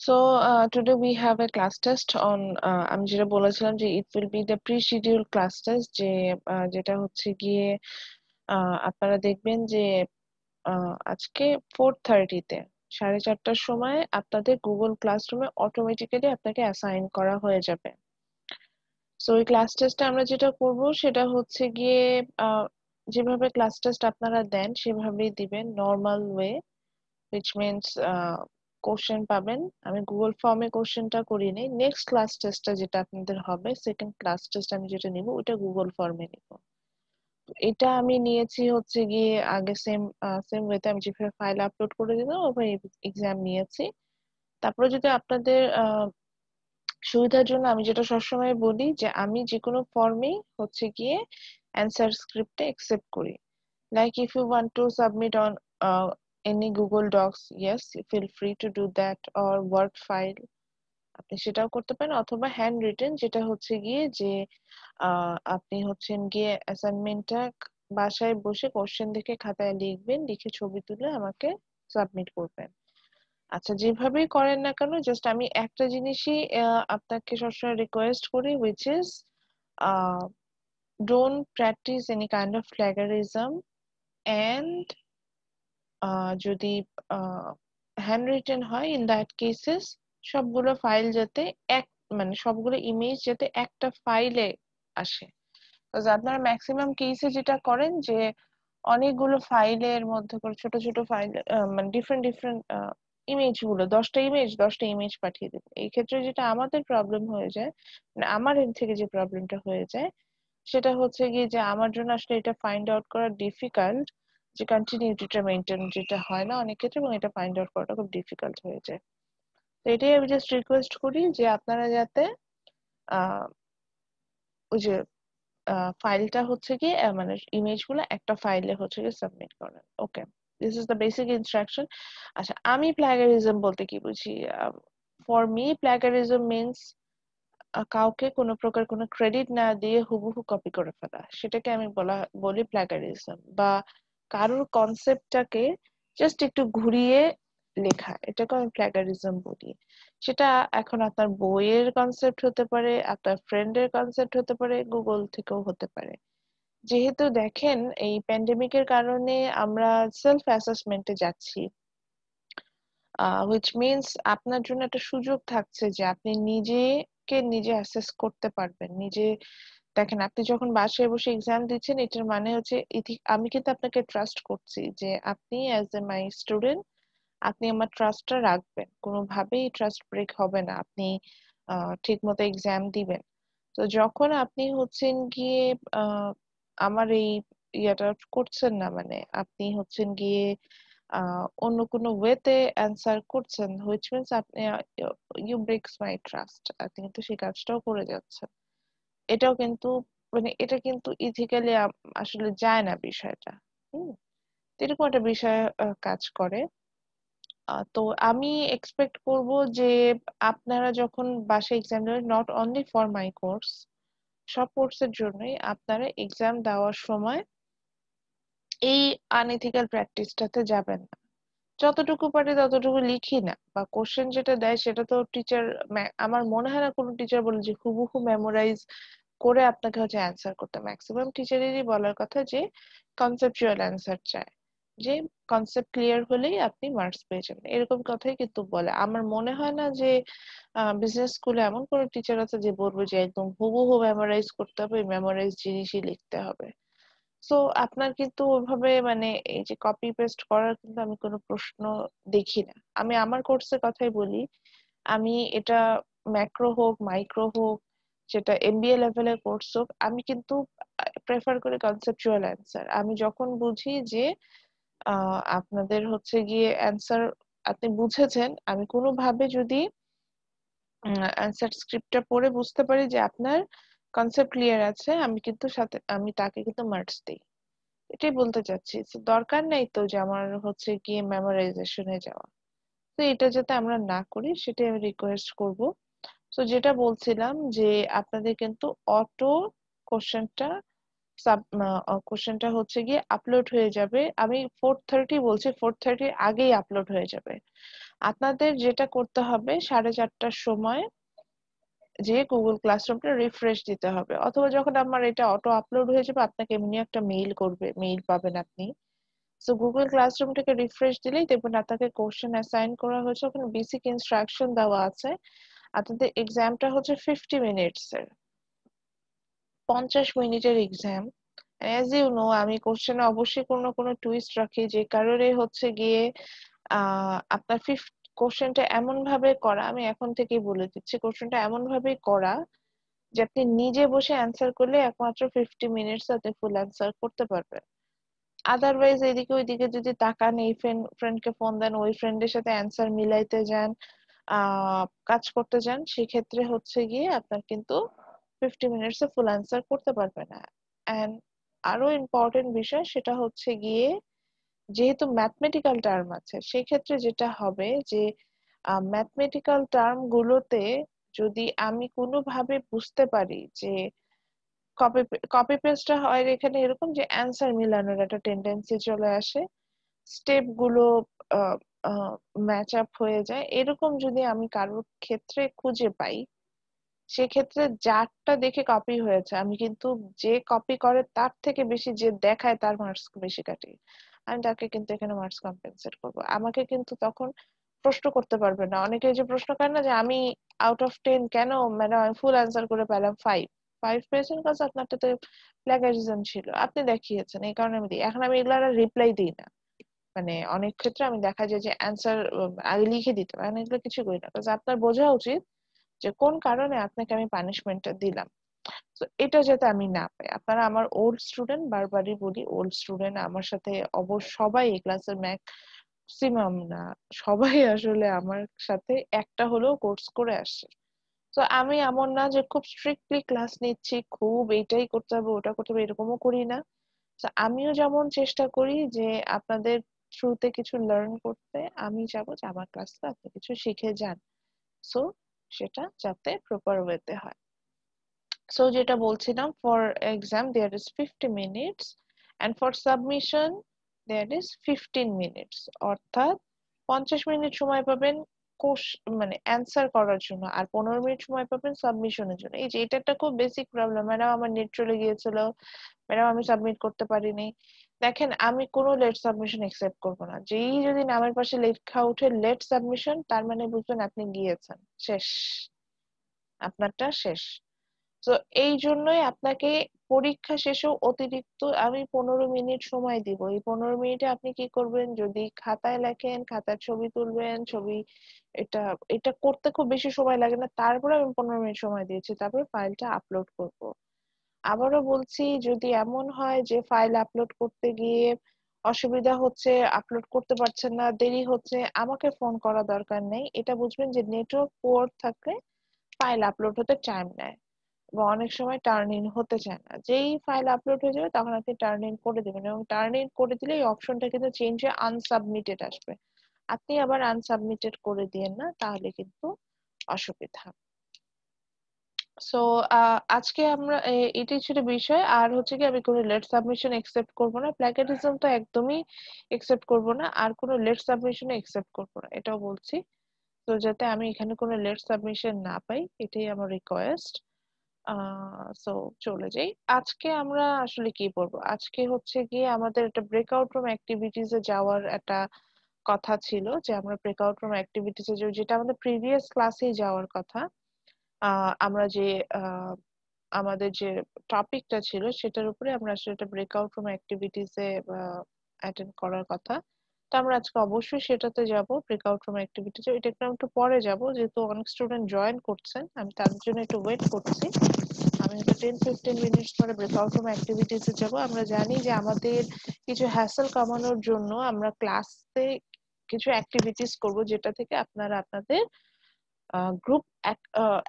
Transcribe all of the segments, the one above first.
Today we have a class test on আমি যেটা বলেছিলাম যে it will be the pre-scheduled class test যেটা হচ্ছে গিয়ে আপনারা দেখবেন যে আজকে 4:30 তে 4:30টার সময় আপনাদের গুগল ক্লাসরুমে অটোমেটিক্যালি আপনাকে অ্যাসাইন করা হয়ে যাবে। সো এই ক্লাস টেস্টে আমরা যেটা করব সেটা হচ্ছে গিয়ে যেভাবে ক্লাস টেস্ট আপনারা দেন সেভাবেই দিবেন, normal way, which means question পাবেন। আমি গুগল ফর্মে কোশ্চেনটা করিনি, নেক্সট ক্লাস টেস্টটা যেটা আপনাদের হবে, সেকেন্ড ক্লাস টেস্ট আমি যেটা নিব ওটা গুগল ফর্মে নিব। এটা আমি নিয়েছি হচ্ছে গিয়ে আগে সেম সেম ওয়েতে আমি যেভাবে ফাইল আপলোড করে দিলাম ওভাবে এক্সাম নিয়েছি। তারপরে যদি আপনাদের সুবিধার জন্য আমি যেটা সবসময় বলি যে আমি যে কোনো ফর্মেই হচ্ছে গিয়ে অ্যান্সার স্ক্রিপ্টে অ্যাকসেপ্ট করি। Like if you want to submit on any Google Docs, yes, feel free to do that, or Word file আপনি সেটাও করতে পারেন, অথবা হ্যান্ড রিটেন যেটা হচ্ছে গিয়ে যে আপনি হচ্ছেন গিয়ে অ্যাসাইনমেন্টটা বাসায় বসে কোশ্চেন দেখে খাতায় লিখবেন, লিখে ছবি তুলে আমাকে সাবমিট করবেন। আচ্ছা, যেভাবেই করেন না কেন, জাস্ট আমি একটা জিনিসই আপনাকে সবসময় রিকোয়েস্ট করি, which is don't practice any kind of plagiarism, and যদি হ্যান্ড রিটেন হয় ইন দ্যাট কেসেস সবগুলো ফাইল যাতে এক মানে সবগুলো ইমেজ যাতে একটা ফাইলে আসে। আপনারা ম্যাক্সিমাম কেসে যেটা করেন যে অনেকগুলো ফাইলের মধ্যে করে ছোট ছোট ফাইল, মানে ডিফারেন্ট ডিফারেন্ট ইমেজ গুলো 10টা ইমেজ পাঠিয়ে দেবে। এই ক্ষেত্রে যেটা আমাদের প্রবলেম হয়ে যায়, মানে আমার এর থেকে যে প্রবলেমটা হয়ে যায় সেটা হচ্ছে গিয়ে যে আমার জন্য আসলে এটা ফাইন্ড আউট করা ডিফিকাল্ট, যে কন্টিনিউটিটা মেনটেন যেটা হয় না অনেক ক্ষেত্রে, এবং এটা ফাইন্ড আউট করাটা খুব ডিফিকাল্ট হয়ে যায়। তো এটাই আমি জাস্ট রিকোয়েস্ট করি যে আপনারা যাতে আহ ওই যে ফাইলটা হচ্ছে কি মানে ইমেজ গুলো একটা ফাইলে হচ্ছে কি সাবমিট করেন। Okay, this is the basic instruction. আচ্ছা, আমি প্লাগারিজম বলতে কি বুঝি? ফর মি প্লাগারিজম মিনস কাউকে কোনো প্রকার কোনো ক্রেডিট না দিয়ে হুবহু কপি করে ফেলা, সেটাকে আমি বলি প্লাগারিজম। বা কারোর কনসেপ্টটাকে জাস্ট একটু ঘুরিয়ে লেখা, এটাকে আমি প্লাগারিজম বলি। সেটা এখন আপনার বইয়ের কনসেপ্ট হতে পারে, আপনার ফ্রেন্ডের কনসেপ্ট হতে পারে, গুগল থেকেও হতে পারে। যেহেতু দেখেন এই প্যান্ডেমিকের কারণে আমরা সেলফ অ্যাসেসমেন্টে যাচ্ছি, হুইচ মিনস আপনার জন্য একটা সুযোগ থাকছে যে আপনি নিজেকে নিজে অ্যাসেস করতে পারবেন নিজে। দেখেন, আপনি যখন বাসায় বসে এক্সাম দিচ্ছেন, এটার মানে হচ্ছে আমি কিন্তু আপনাকে ট্রাস্ট করছি যে আপনি অ্যাজ এ মাই স্টুডেন্ট আপনি আমার ট্রাস্টটা রাখবেন, কোনোভাবেই ট্রাস্ট ব্রেক হবে না, আপনি ঠিক মতো এক্সাম দিবেন। তো যখন আপনি হচ্ছেন গিয়ে আমার এই ইয়াটা করছেন না, মানে আপনি হচ্ছেন গিয়ে অন্য কোনো ওয়েতে অ্যান্সার করছেন, হুইচ মিনস আপনি ইউ ব্রেকস মাই ট্রাস্ট, আপনি কিন্তু সেই কাজটাও করে যাচ্ছেন। এটাও কিন্তু মানে এটা কিন্তু ইথিক্যালি আসলে যায় না বিষয়টা। হুম, তো এরকম একটা বিষয় কাজ করে। তো আমি এক্সপেক্ট করব যে আপনারা যখন বাসায় এক্সাম দেবেন, not only for my course, সব কোর্সের জন্যই আপনারা এক্সাম দেওয়ার সময় এই আনএথিক্যাল প্র্যাকটিসটাতে যাবেন না। যতটুকু পারি ততটুকু লিখি না, বা কোশ্চেন যেটা দেয় সেটা তো টিচার, আমার মনে হয় না কোনো টিচার বলে যে হুবহু মেমোরাইজ করে আপনাকে হচ্ছে অ্যান্সার করতে। ম্যাক্সিমাম টিচারেরই বলার কথা যে কনসেপচুয়াল অ্যান্সার চায়, যে কনসেপ্ট ক্লিয়ার হলেই আপনি মার্কস পেয়ে যাবেন, এরকম কথাই কিন্তু বলে। আমার মনে হয় না যে বিজনেস স্কুলে এমন কোনো টিচার আছে যে বলবে যে একদম হুবহু মেমোরাইজ করতে হবে, মেমোরাইজ জিনিসই লিখতে হবে। সো আপনার কিন্তু ওইভাবে মানে এই যে কপি পেস্ট করার কিন্তু আমি কোনো প্রশ্ন দেখি না। আমি আমার কোর্সের কথাই বলি, আমি এটা ম্যাক্রো হোক মাইক্রো হোক, সেটা এমবিএ লেভেলের কোর্স হোক, আমি কিন্তু প্রেফার করি কনসেপচুয়াল অ্যান্সার। আমি যখন বুঝি যে আপনাদের হচ্ছে গিয়ে অ্যান্সার আপনি বুঝেছেন, আমি কোনোভাবে যদি অ্যান্সার স্ক্রিপ্টটা পড়ে বুঝতে পারি যে আপনার কনসেপ্ট ক্লিয়ার আছে, আমি কিন্তু সাথে আমি তাকে কিন্তু মার্কস দিই। এটাই বলতে চাচ্ছি, দরকার নেই তো যে আমার হচ্ছে গিয়ে মেমোরাইজেশনে যাওয়া। তো এটা যাতে আমরা না করি সেটাই আমি রিকোয়েস্ট করব। তো যেটা বলছিলাম যে আপনাদের কিন্তু অটো কোশ্চেনটা কোশ্চেনটা হচ্ছে গিয়ে আপলোড হয়ে যাবে, আমি 4:30 বলছি, 4:30 আগেই আপলোড হয়ে যাবে। আপনাদের যেটা করতে হবে 4:30টার সময় যে গুগল ক্লাসরুমটা রিফ্রেশ দিতে হবে, অথবা যখন আমার এটা অটো আপলোড হয়ে যাবে আপনাকে এমনি একটা মেইল করবে, মেইল পাবেন আপনি। সো গুগল ক্লাসরুমটাকে রিফ্রেশ দিলেই দেখবেন আপনাকে কোশ্চেন অ্যাসাইন করা হয়েছে, ওখানে বেসিক ইনস্ট্রাকশন দেওয়া আছে। আপনাদের এক্সামটা হচ্ছে 50 মিনিটস এর, 50 মিনিটের এক্সাম। অ্যাজ ইউ নো আমি কোশ্চেনে অবশ্যই কোনো কোনো টুইস্ট রাখি, যে কারণে হচ্ছে গিয়ে আপনার কোশ্চেনটা এমন ভাবে করা, আমি এখন থেকেই বলে দিচ্ছি, কোশ্চেনটা এমন ভাবে করা যে আপনি নিজে বসে অ্যান্সার করলে একমাত্র 50 মিনিটস আপনি ফুল অ্যান্সার করতে পারবেন। আদারওয়াইজ এদিকে ওইদিকে যদি তাকান, এই ফ্রেন্ডকে ফোন দেন, ওই ফ্রেন্ডের সাথে অ্যান্সার মিলাইতে যান, কাজ করতে যান, সেক্ষেত্রে হচ্ছে গিয়ে আপনার কিন্তু 50 মিনিটস এ ফুল অ্যান্সার করতে পারবে না। এন্ড আরো ইম্পর্টেন্ট বিষয় সেটা হচ্ছে গিয়ে, যেহেতু ম্যাথমেটিক্যাল টার্ম আছে, সেক্ষেত্রে যেটা হবে যে ম্যাথমেটিক্যাল টার্ম গুলোতে যদি আমি কোনোভাবে বুঝতে পারি যে কপি কপি পেস্টটা হয় এখানে এরকম যে অ্যান্সার মিলানোর একটা টেন্ডেন্সি চলে আসে, স্টেপ গুলো ম্যাচ আপ হয়ে যায়, এরকম যদি আমি কারোর ক্ষেত্রে খুঁজে পাই, সেক্ষেত্রে যারটা দেখে কপি হয়েছে আমি কিন্তু যে কপি করে তার থেকে বেশি যে দেখায় তার মার্কস বেশি কাটি, আমি তাকে কিন্তু এখানে মার্কস কম্পেনসেট করবো। আমাকে কিন্তু তখন প্রশ্ন করতে পারবে না, অনেকে যে প্রশ্ন করে না যে আমি আউট অফ 10 কেন ম্যাডাম আমি ফুল অ্যান্সার করে পেলাম 5, 5 পেয়েছেন কাজ আপনারটাতে প্লাগারিজম ছিল, আপনি দেখিয়েছেন এই কারণে আমি দিই। এখন আমি এগুলার রিপ্লাই দিই না, মানে অনেক ক্ষেত্রে আমি দেখা যায় যে অ্যান্সার আগে লিখে দিতে পারি, আমি এগুলো কিছু করি না, কারণ আপনার বোঝা উচিত যে কোন কারণে আপনাকে আমি পানিশমেন্টটা দিলাম। তো এটা যাতে আমি না পাই। আপনারা আমার ওল্ড স্টুডেন্ট, বারবারই বলি ওল্ড স্টুডেন্ট, আমার সাথে অবশ্য সবাই এই ক্লাসের ম্যাক্সিমাম না সবাই আসলে আমার সাথে একটা হলেও কোর্স করে আসছে। তো আমি এমন না যে খুব স্ট্রিক্টলি ক্লাস নিচ্ছি, খুব এইটাই করতে হবে ওটা করতে হবে, এরকমও করি না। তো আমিও যেমন চেষ্টা করি যে আপনাদের থ্রুতে কিছু লার্ন করতে, আমি চাবো যে আমার ক্লাসে আপনি কিছু শিখে যান। সো সেটা যাতে প্রপার ওয়েতে হয়। সো যেটা বলছিলাম, for exam there is 50 minutes and for submission there is 15 minutes, অর্থাৎ 50 মিনিট সময় পাবেন কোর্স মানে অ্যান্সার করার জন্য, আর 15 মিনিট সময় পাবেন সাবমিশনের জন্য। এই যে এটা একটা খুব বেসিক প্রবলেম, ম্যাডাম আমার নেট চলে গিয়েছিল, ম্যাডাম আমি সাবমিট করতে পারিনি। দেখেন আমি কোনো লেট সাবমিশন একসেপ্ট করবো না, যেই যদি নামের পাশে লেখা উঠে লেট সাবমিশন তার মানে বুঝবেন আপনি গিয়েছেন, শেষ, আপনারটা শেষ। তো এই জন্যই আপনাকে পরীক্ষা শেষেও অতিরিক্ত আমি 15 মিনিট সময় দিব। এই 15 মিনিটে আপনি কি করবেন, যদি খাতায় লেখেন খাতার ছবি তুলবেন, ছবি এটা এটা করতে খুব বেশি সময় লাগে না, তারপরে আমি 15 মিনিট সময় দিয়েছি, তারপরে ফাইলটা আপলোড করব। আবারও বলছি, যদি এমন হয় যে ফাইল আপলোড করতে গিয়ে অসুবিধা হচ্ছে, আপলোড করতে পারছেন না, দেরি হচ্ছে, আমাকে ফোন করা দরকার নেই, এটা বুঝবেন যে নেটওয়ার্ক পুয়ার থাকলে ফাইল আপলোড হতে টাইম নেয় বা অনেক সময় টার্ন ইন হতে চায় না। যেই ফাইল আপলোড হয়ে যাবে তখন আপনি টার্ন ইন করে দিবেন, এবং টার্ন ইন করে দিলে এই অপশনটা কিন্তু চেঞ্জ হয়ে আনসাবমিটেড আসবে, আপনি আবার আনসাবমিটেড করে দিয়েন না, তাহলে কিন্তু অসুবিধা। সো আজকে আমরা এটাই ছিল বিষয়। আর হচ্ছে কি, আমি কোনো লেট সাবমিশন একসেপ্ট করব না, প্ল্যাগেরিজম তো একদমই একসেপ্ট করব না, আর কোনো লেট সাবমিশন একসেপ্ট করব না, এটাও বলছি। তো যাতে আমি এখানে কোনো লেট সাবমিশন না পাই, এটাই আমার রিকোয়েস্ট। সো চলে যাই। আজকে আমরা আসলে কি পড়বো, আজকে হচ্ছে গিয়ে আমাদের একটা ব্রেকআউট রুম অ্যাক্টিভিটিস এ যাওয়ার একটা কথা ছিল, যে আমরা ব্রেকআউট রুম অ্যাক্টিভিটিস এ যেটা আমাদের প্রিভিয়াস ক্লাসেই যাওয়ার কথা। আমরা যে আহ, আমাদের যে টপিকটা ছিল সেটার উপরে আমরা আসলে একটা ব্রেকআউট রুম অ্যাক্টিভিটিস এ অ্যাটেন্ড করার কথা। তো আমরা আজকে অবশ্যই সেটাতে যাব, ব্রেকআউট রুম অ্যাক্টিভিটিস। এটা একটু পরে যাব, যেহেতু অনেক স্টুডেন্ট জয়েন করছেন, আমি তার জন্য একটু ওয়েট করছি। আমি হয়তো 10-15 মিনিট পরে ব্রেকআউট রুম অ্যাক্টিভিটিস এ যাব। আমরা জানি যে আমাদের কিছু হ্যাসেল কমানোর জন্য আমরা ক্লাসে কিছু অ্যাক্টিভিটিস করব, যেটা থেকে আপনারা আপনাদের গ্রুপ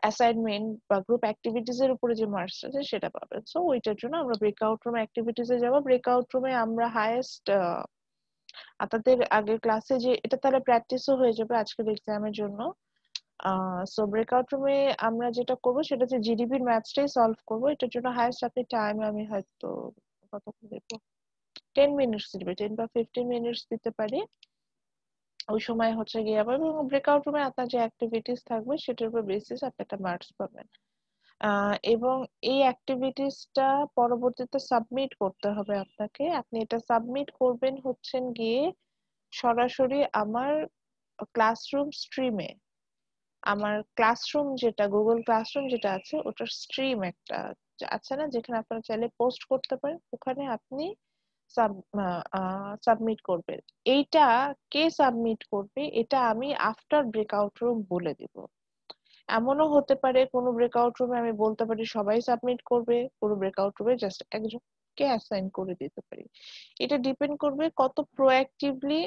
অ্যাসাইনমেন্ট বা গ্রুপ অ্যাক্টিভিটিস এর উপরে যে মার্কস আছে সেটা পাবেন। সো ওইটার জন্য আমরা ব্রেকআউট রুম অ্যাক্টিভিটিস এ যাব। ব্রেকআউট রুমে আমরা হাইয়েস্ট আপনাদের আগের ক্লাসে যে এটা তাহলে প্র্যাকটিসও হয়ে যাবে আজকের এক্সামের জন্য। সো ব্রেকআউট রুমে আমরা যেটা করবো সেটা হচ্ছে জিডিপির ম্যাথসটাই সলভ করবো। এটার জন্য হাইয়েস্ট আপনি টাইম আমি হয়তো কতক্ষণ দেবো, 10 মিনিটস দিবে, 10 বা 15 মিনিটস দিতে পারি। ওই সময় হচ্ছে গিয়ে আবার ব্রেকআউট রুমে আপনার যে অ্যাক্টিভিটিস থাকবে সেটার উপর বেসিস আপনি একটা মার্কস পাবেন। এবং এই অ্যাক্টিভিটিসটা পরবর্তীতে সাবমিট করতে হবে আপনাকে। আপনি এটা সাবমিট করবেন হচ্ছেন গিয়ে সরাসরি আমার ক্লাসরুম স্ট্রিমে। আমার ক্লাসরুম যেটা গুগল ক্লাসরুম যেটা আছে ওটার স্ট্রিম একটা আছে না, যেখানে আপনারা চাইলে পোস্ট করতে পারেন, ওখানে আপনি সাবমিট করবেন। এইটা কে সাবমিট করবে এটা আমি আফটার ব্রেকআউট রুম বলে দিব। এমনও হতে পারে কোনো ব্রেকআউট রুমে আমি বলতে পারি সবাই সাবমিট করবে, কোনো ব্রেকআউট রুমে জাস্ট একজনকে অ্যাসাইন করে দিতে পারি। এটা ডিপেন্ড করবে কত প্রোঅ্যাক্টিভলি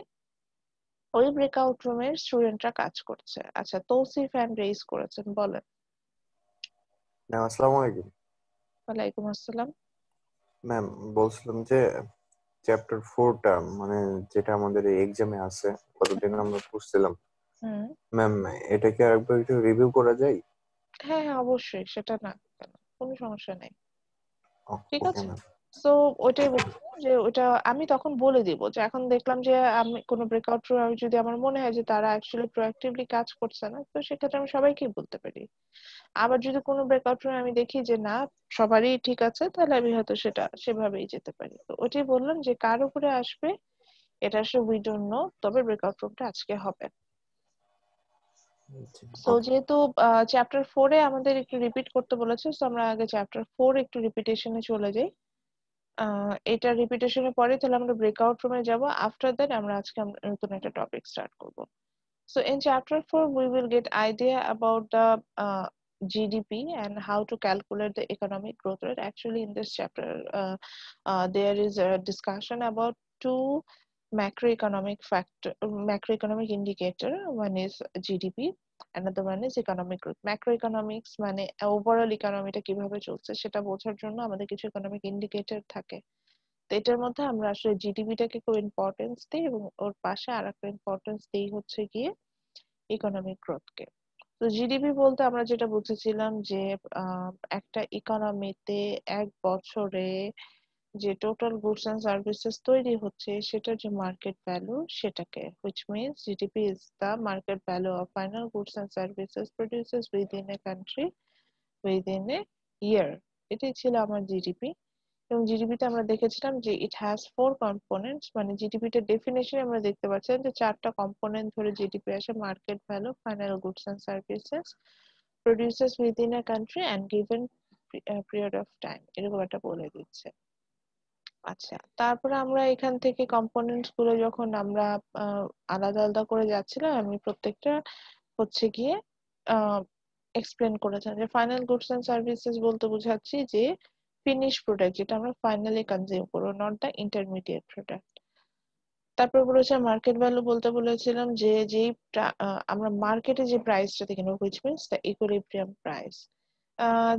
ওই ব্রেকআউট রুমের স্টুডেন্টরা কাজ করছে। আচ্ছা, তৌসিফ হ্যান্ড রেইজ করেছেন, বলেন। ম্যাম আসসালামু আলাইকুম। ওয়ালাইকুম আসসালাম। ম্যাম বলছিলাম যে চ্যাপ্টার 4টা মানে যেটা আমাদের এক্সামে আছে কতদিন আমরা পড়ছিলাম, হুম। ম্যাম এটা কি আরেকবার একটু রিভিউ করা যায়? হ্যাঁ হ্যাঁ, অবশ্যই, সেটা না কেন, কোনো সমস্যা নেই। ঠিক ওকে আছে। ম্যাম। তো ওইটাই বলছিলাম যে ওটা আমি তখন বলে দিব যে এখন দেখলাম যে আমি কোনো ব্রেকআউট রুম আমি যদি আমার মনে হয় যে তারা অ্যাকচুয়ালি প্রোঅ্যাক্টিভলি কাজ করছে না, তো সেক্ষেত্রে আমি সবাইকেই বলতে পারি। আবার যদি কোনো ব্রেকআউট রুমে আমি দেখি যে না, সবারই ঠিক আছে, তাহলে আমি হয়তো সেটা সেভাবেই যেতে পারি। তো ওটাই বললাম যে কার উপরে আসবে এটা আসলে উই ডোন্ট নো, তবে ব্রেকআউট রুমটা আজকে হবে। So okay. যেহেতু চ্যাপ্টার 4-এ আমাদের একটু রিপিট করতে বলেছে, তো আমরা আগে চ্যাপ্টার 4 একটু রিপিটেশনে চলে যাই। এটা রিপিটেশনের পরে তাহলে আমরা ব্রেকআউট রুমে যাব। আফটার দ্যাট আমরা আজকে নতুন একটা টপিক স্টার্ট করব। So in chapter 4, we will get idea about the GDP and how to calculate the economic growth rate. Actually, in this chapter, there is a discussion about two macroeconomic indicator. One is GDP, another one is economic growth. Macroeconomics মানে overall economy-টা কিভাবে চলছে সেটা বোঝার জন্য আমাদের কিছু economic indicator থাকে। তো এটার মধ্যে আমরা আসলে জিডিপিটাকে খুব ইম্পর্টেন্স দিই এবং ওর পাশে আরেকটা ইম্পর্টেন্স দিই হচ্ছে গিয়ে ইকোনমিক গ্রোথকে। তো জিডিপি বলতে আমরা যেটা বুঝেছিলাম যে একটা ইকোনমিতে এক বছরে যে টোটাল গুডস এন্ড সার্ভিসেস তৈরি হচ্ছে সেটার যে মার্কেট ভ্যালু সেটাকে, which means GDP is the market value of final goods and services produces within a country within a year. এটাই ছিল আমার জিডিপি। এবং জিডিপিতে আমরা দেখেছিলাম যে ইট হ্যাজ 4 কম্পোনেন্টস, মানে জিডিপিটার ডেফিনেশন আমরা দেখতে পাচ্ছেন যে 4টা কম্পোনেন্ট ধরে জিডিপি আসে: market value, final goods and services, produces within a country and given period of time, এরকম একটা বলে দিচ্ছে। আচ্ছা, তারপরে আমরা এখান থেকে কম্পোনেন্টস গুলো যখন আমরা আলাদা আলাদা করে যাচ্ছিলাম, আমি প্রত্যেকটা হচ্ছে গিয়ে এক্সপ্লেন করেছেন যে ফাইনাল গুডস এন্ড সার্ভিসেস বলতে বোঝাচ্ছি যে ফিনিশ প্রোডাক্ট যেটা আমরা ফাইনালি কনজিউম করবো, নট দ্য ইন্টারমিডিয়েট প্রোডাক্ট। তারপর বলেছে মার্কেট ভ্যালু বলতে বলেছিলাম যে যেই আমরা মার্কেটে যে প্রাইসটা দেখি নেবো, which means the equilibrium price.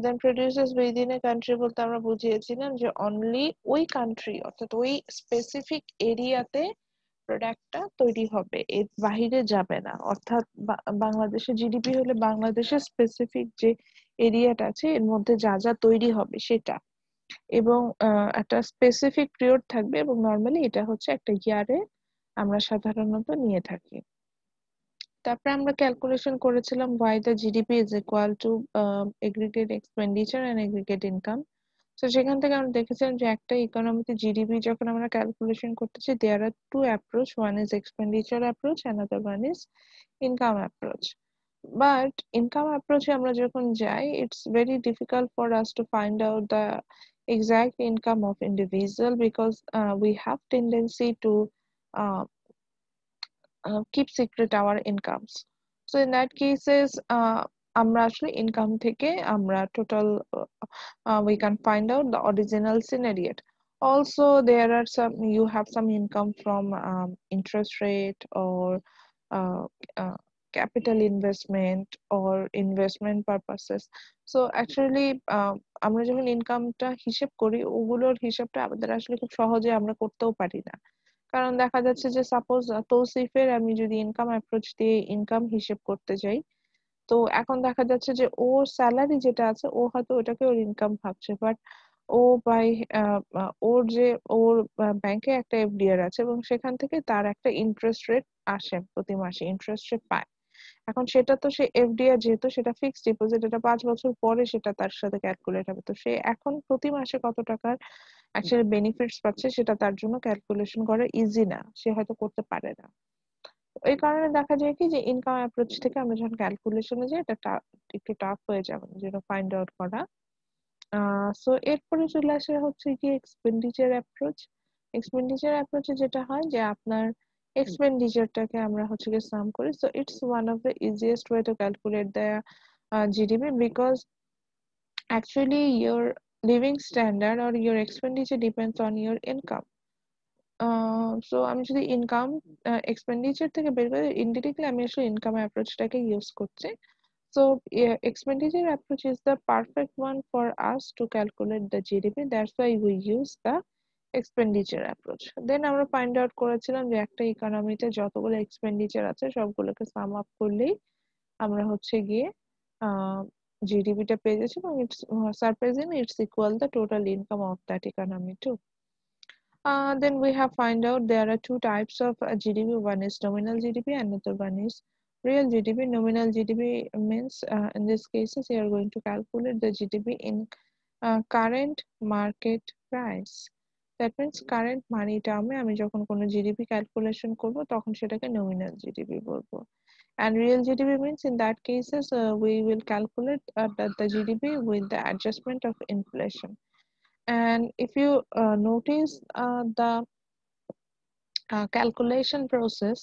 Then producers within a country বলতে আমরা বুঝিয়েছিলাম যে অনলি ওই কান্ট্রি অর্থাৎ ওই স্পেসিফিক এরিয়াতে প্রোডাক্টটা তৈরি হবে, এর বাহিরে যাবে না। অর্থাৎ বাংলাদেশের জিডিপি হলে বাংলাদেশের স্পেসিফিক যে এরিয়াটা আছে এর মধ্যে যা যা তৈরি হবে সেটা, এবং একটা স্পেসিফিক পিরিয়ড থাকবে, এবং নর্মালি এটা হচ্ছে একটা ইয়ারে আমরা সাধারণত নিয়ে থাকি। তারপরে আমরা ক্যালকুলেশন করেছিলাম why the GDP is equal to aggregate expenditure and aggregate income. তো সেখান থেকে আমরা দেখেছিলাম যে একটা ইকোনমিতে জিডিপি যখন আমরা ক্যালকুলেশন করতেছি, there are two approach, one is expenditure approach, another one is income approach. But income approach এ আমরা যখন যাই, it's very difficult for us to find out the exact income of individual because we have tendency to uh, keep secret our incomes. So in that cases আমরা আসলে income থেকে আমরা total we can find out the original scenario. Also there are some, you have some income from interest rate or uh, uh, capital investment or investment purposes. So actually আমরা যখন ইনকামটা হিসেব করি ওগুলোর হিসাবটা আমাদের আসলে খুব সহজে আমরা করতেও পারি না। কারণ দেখা যাচ্ছে যে সাপোজ তৌসিফের আমি যদি ইনকাম অ্যাপ্রোচ দিয়ে ইনকাম হিসেব করতে যাই, তো এখন দেখা যাচ্ছে যে ওর স্যালারি যেটা আছে ও হয়তো ওটাকে ওর ইনকাম ভাবছে, বাট ও বাই ওর যে ওর ব্যাংকে একটা এফডিআর আছে এবং সেখান থেকে তার একটা ইন্টারেস্ট রেট আসে, প্রতি মাসে ইন্টারেস্ট রেট পায়। এখন সেটা তো সে এফডিআর যেহেতু সেটা ফিক্সড ডিপোজিট, এটা 5 বছর পরে সেটা তার সাথে ক্যালকুলেট হবে, তো সে এখন প্রতি মাসে কত টাকার অ্যাকচুয়ালি বেনিফিটস পাচ্ছে সেটা তার জন্য ক্যালকুলেশন করা ইজি না, সে হয়তো করতে পারে না। এই কারণে দেখা যায় কি যে ইনকাম অ্যাপ্রোচ থেকে আমরা যখন ক্যালকুলেশনে যাই এটা একটু টাফ হয়ে যাবে যেটা ফাইন্ড আউট করা। সো এরপরে চলে আসে হচ্ছে কি এক্সপেন্ডিচার অ্যাপ্রোচ। এক্সপেন্ডিচার অ্যাপ্রোচে যেটা হয় যে আপনার এক্সপেন্ডিচারটাকে আমরা হচ্ছে কি সাম করি। So it's one of the easiest way to calculate the GDP because actually your living standard or your expenditure depends on your income. So আমি যদি ইনকাম এক্সপেন্ডিচার থেকে বের করে ইনডিরেক্টলি আমি আসলে ইনকাম অ্যাপ্রোচটাকে ইউজ করছি। So expenditure approach is the perfect one for us to calculate the GDP. That's why we use the expenditure approach. Then আমরা find out করেছিলাম যে একটা ইকোনমিতে যতগুলো এক্সপেন্ডিচার আছে সবগুলোকে সাম আপ করলেই আমরা হচ্ছে গিয়ে জিডিপিটা পেয়ে যাচ্ছি এবং it's surprisingly it's equal the total income of that economy too. Then we have find out there are two types of GDP. One is nominal GDP, another one is real GDP. Nominal GDP means in this cases you are going to calculate the GDP in current market price. That means current money term এ আমি যখন কোনো GDP calculation করব তখন সেটাকে nominal GDP বলবো। And real GDP means in that cases we will calculate the GDP with the adjustment of inflation. And if you notice the calculation process,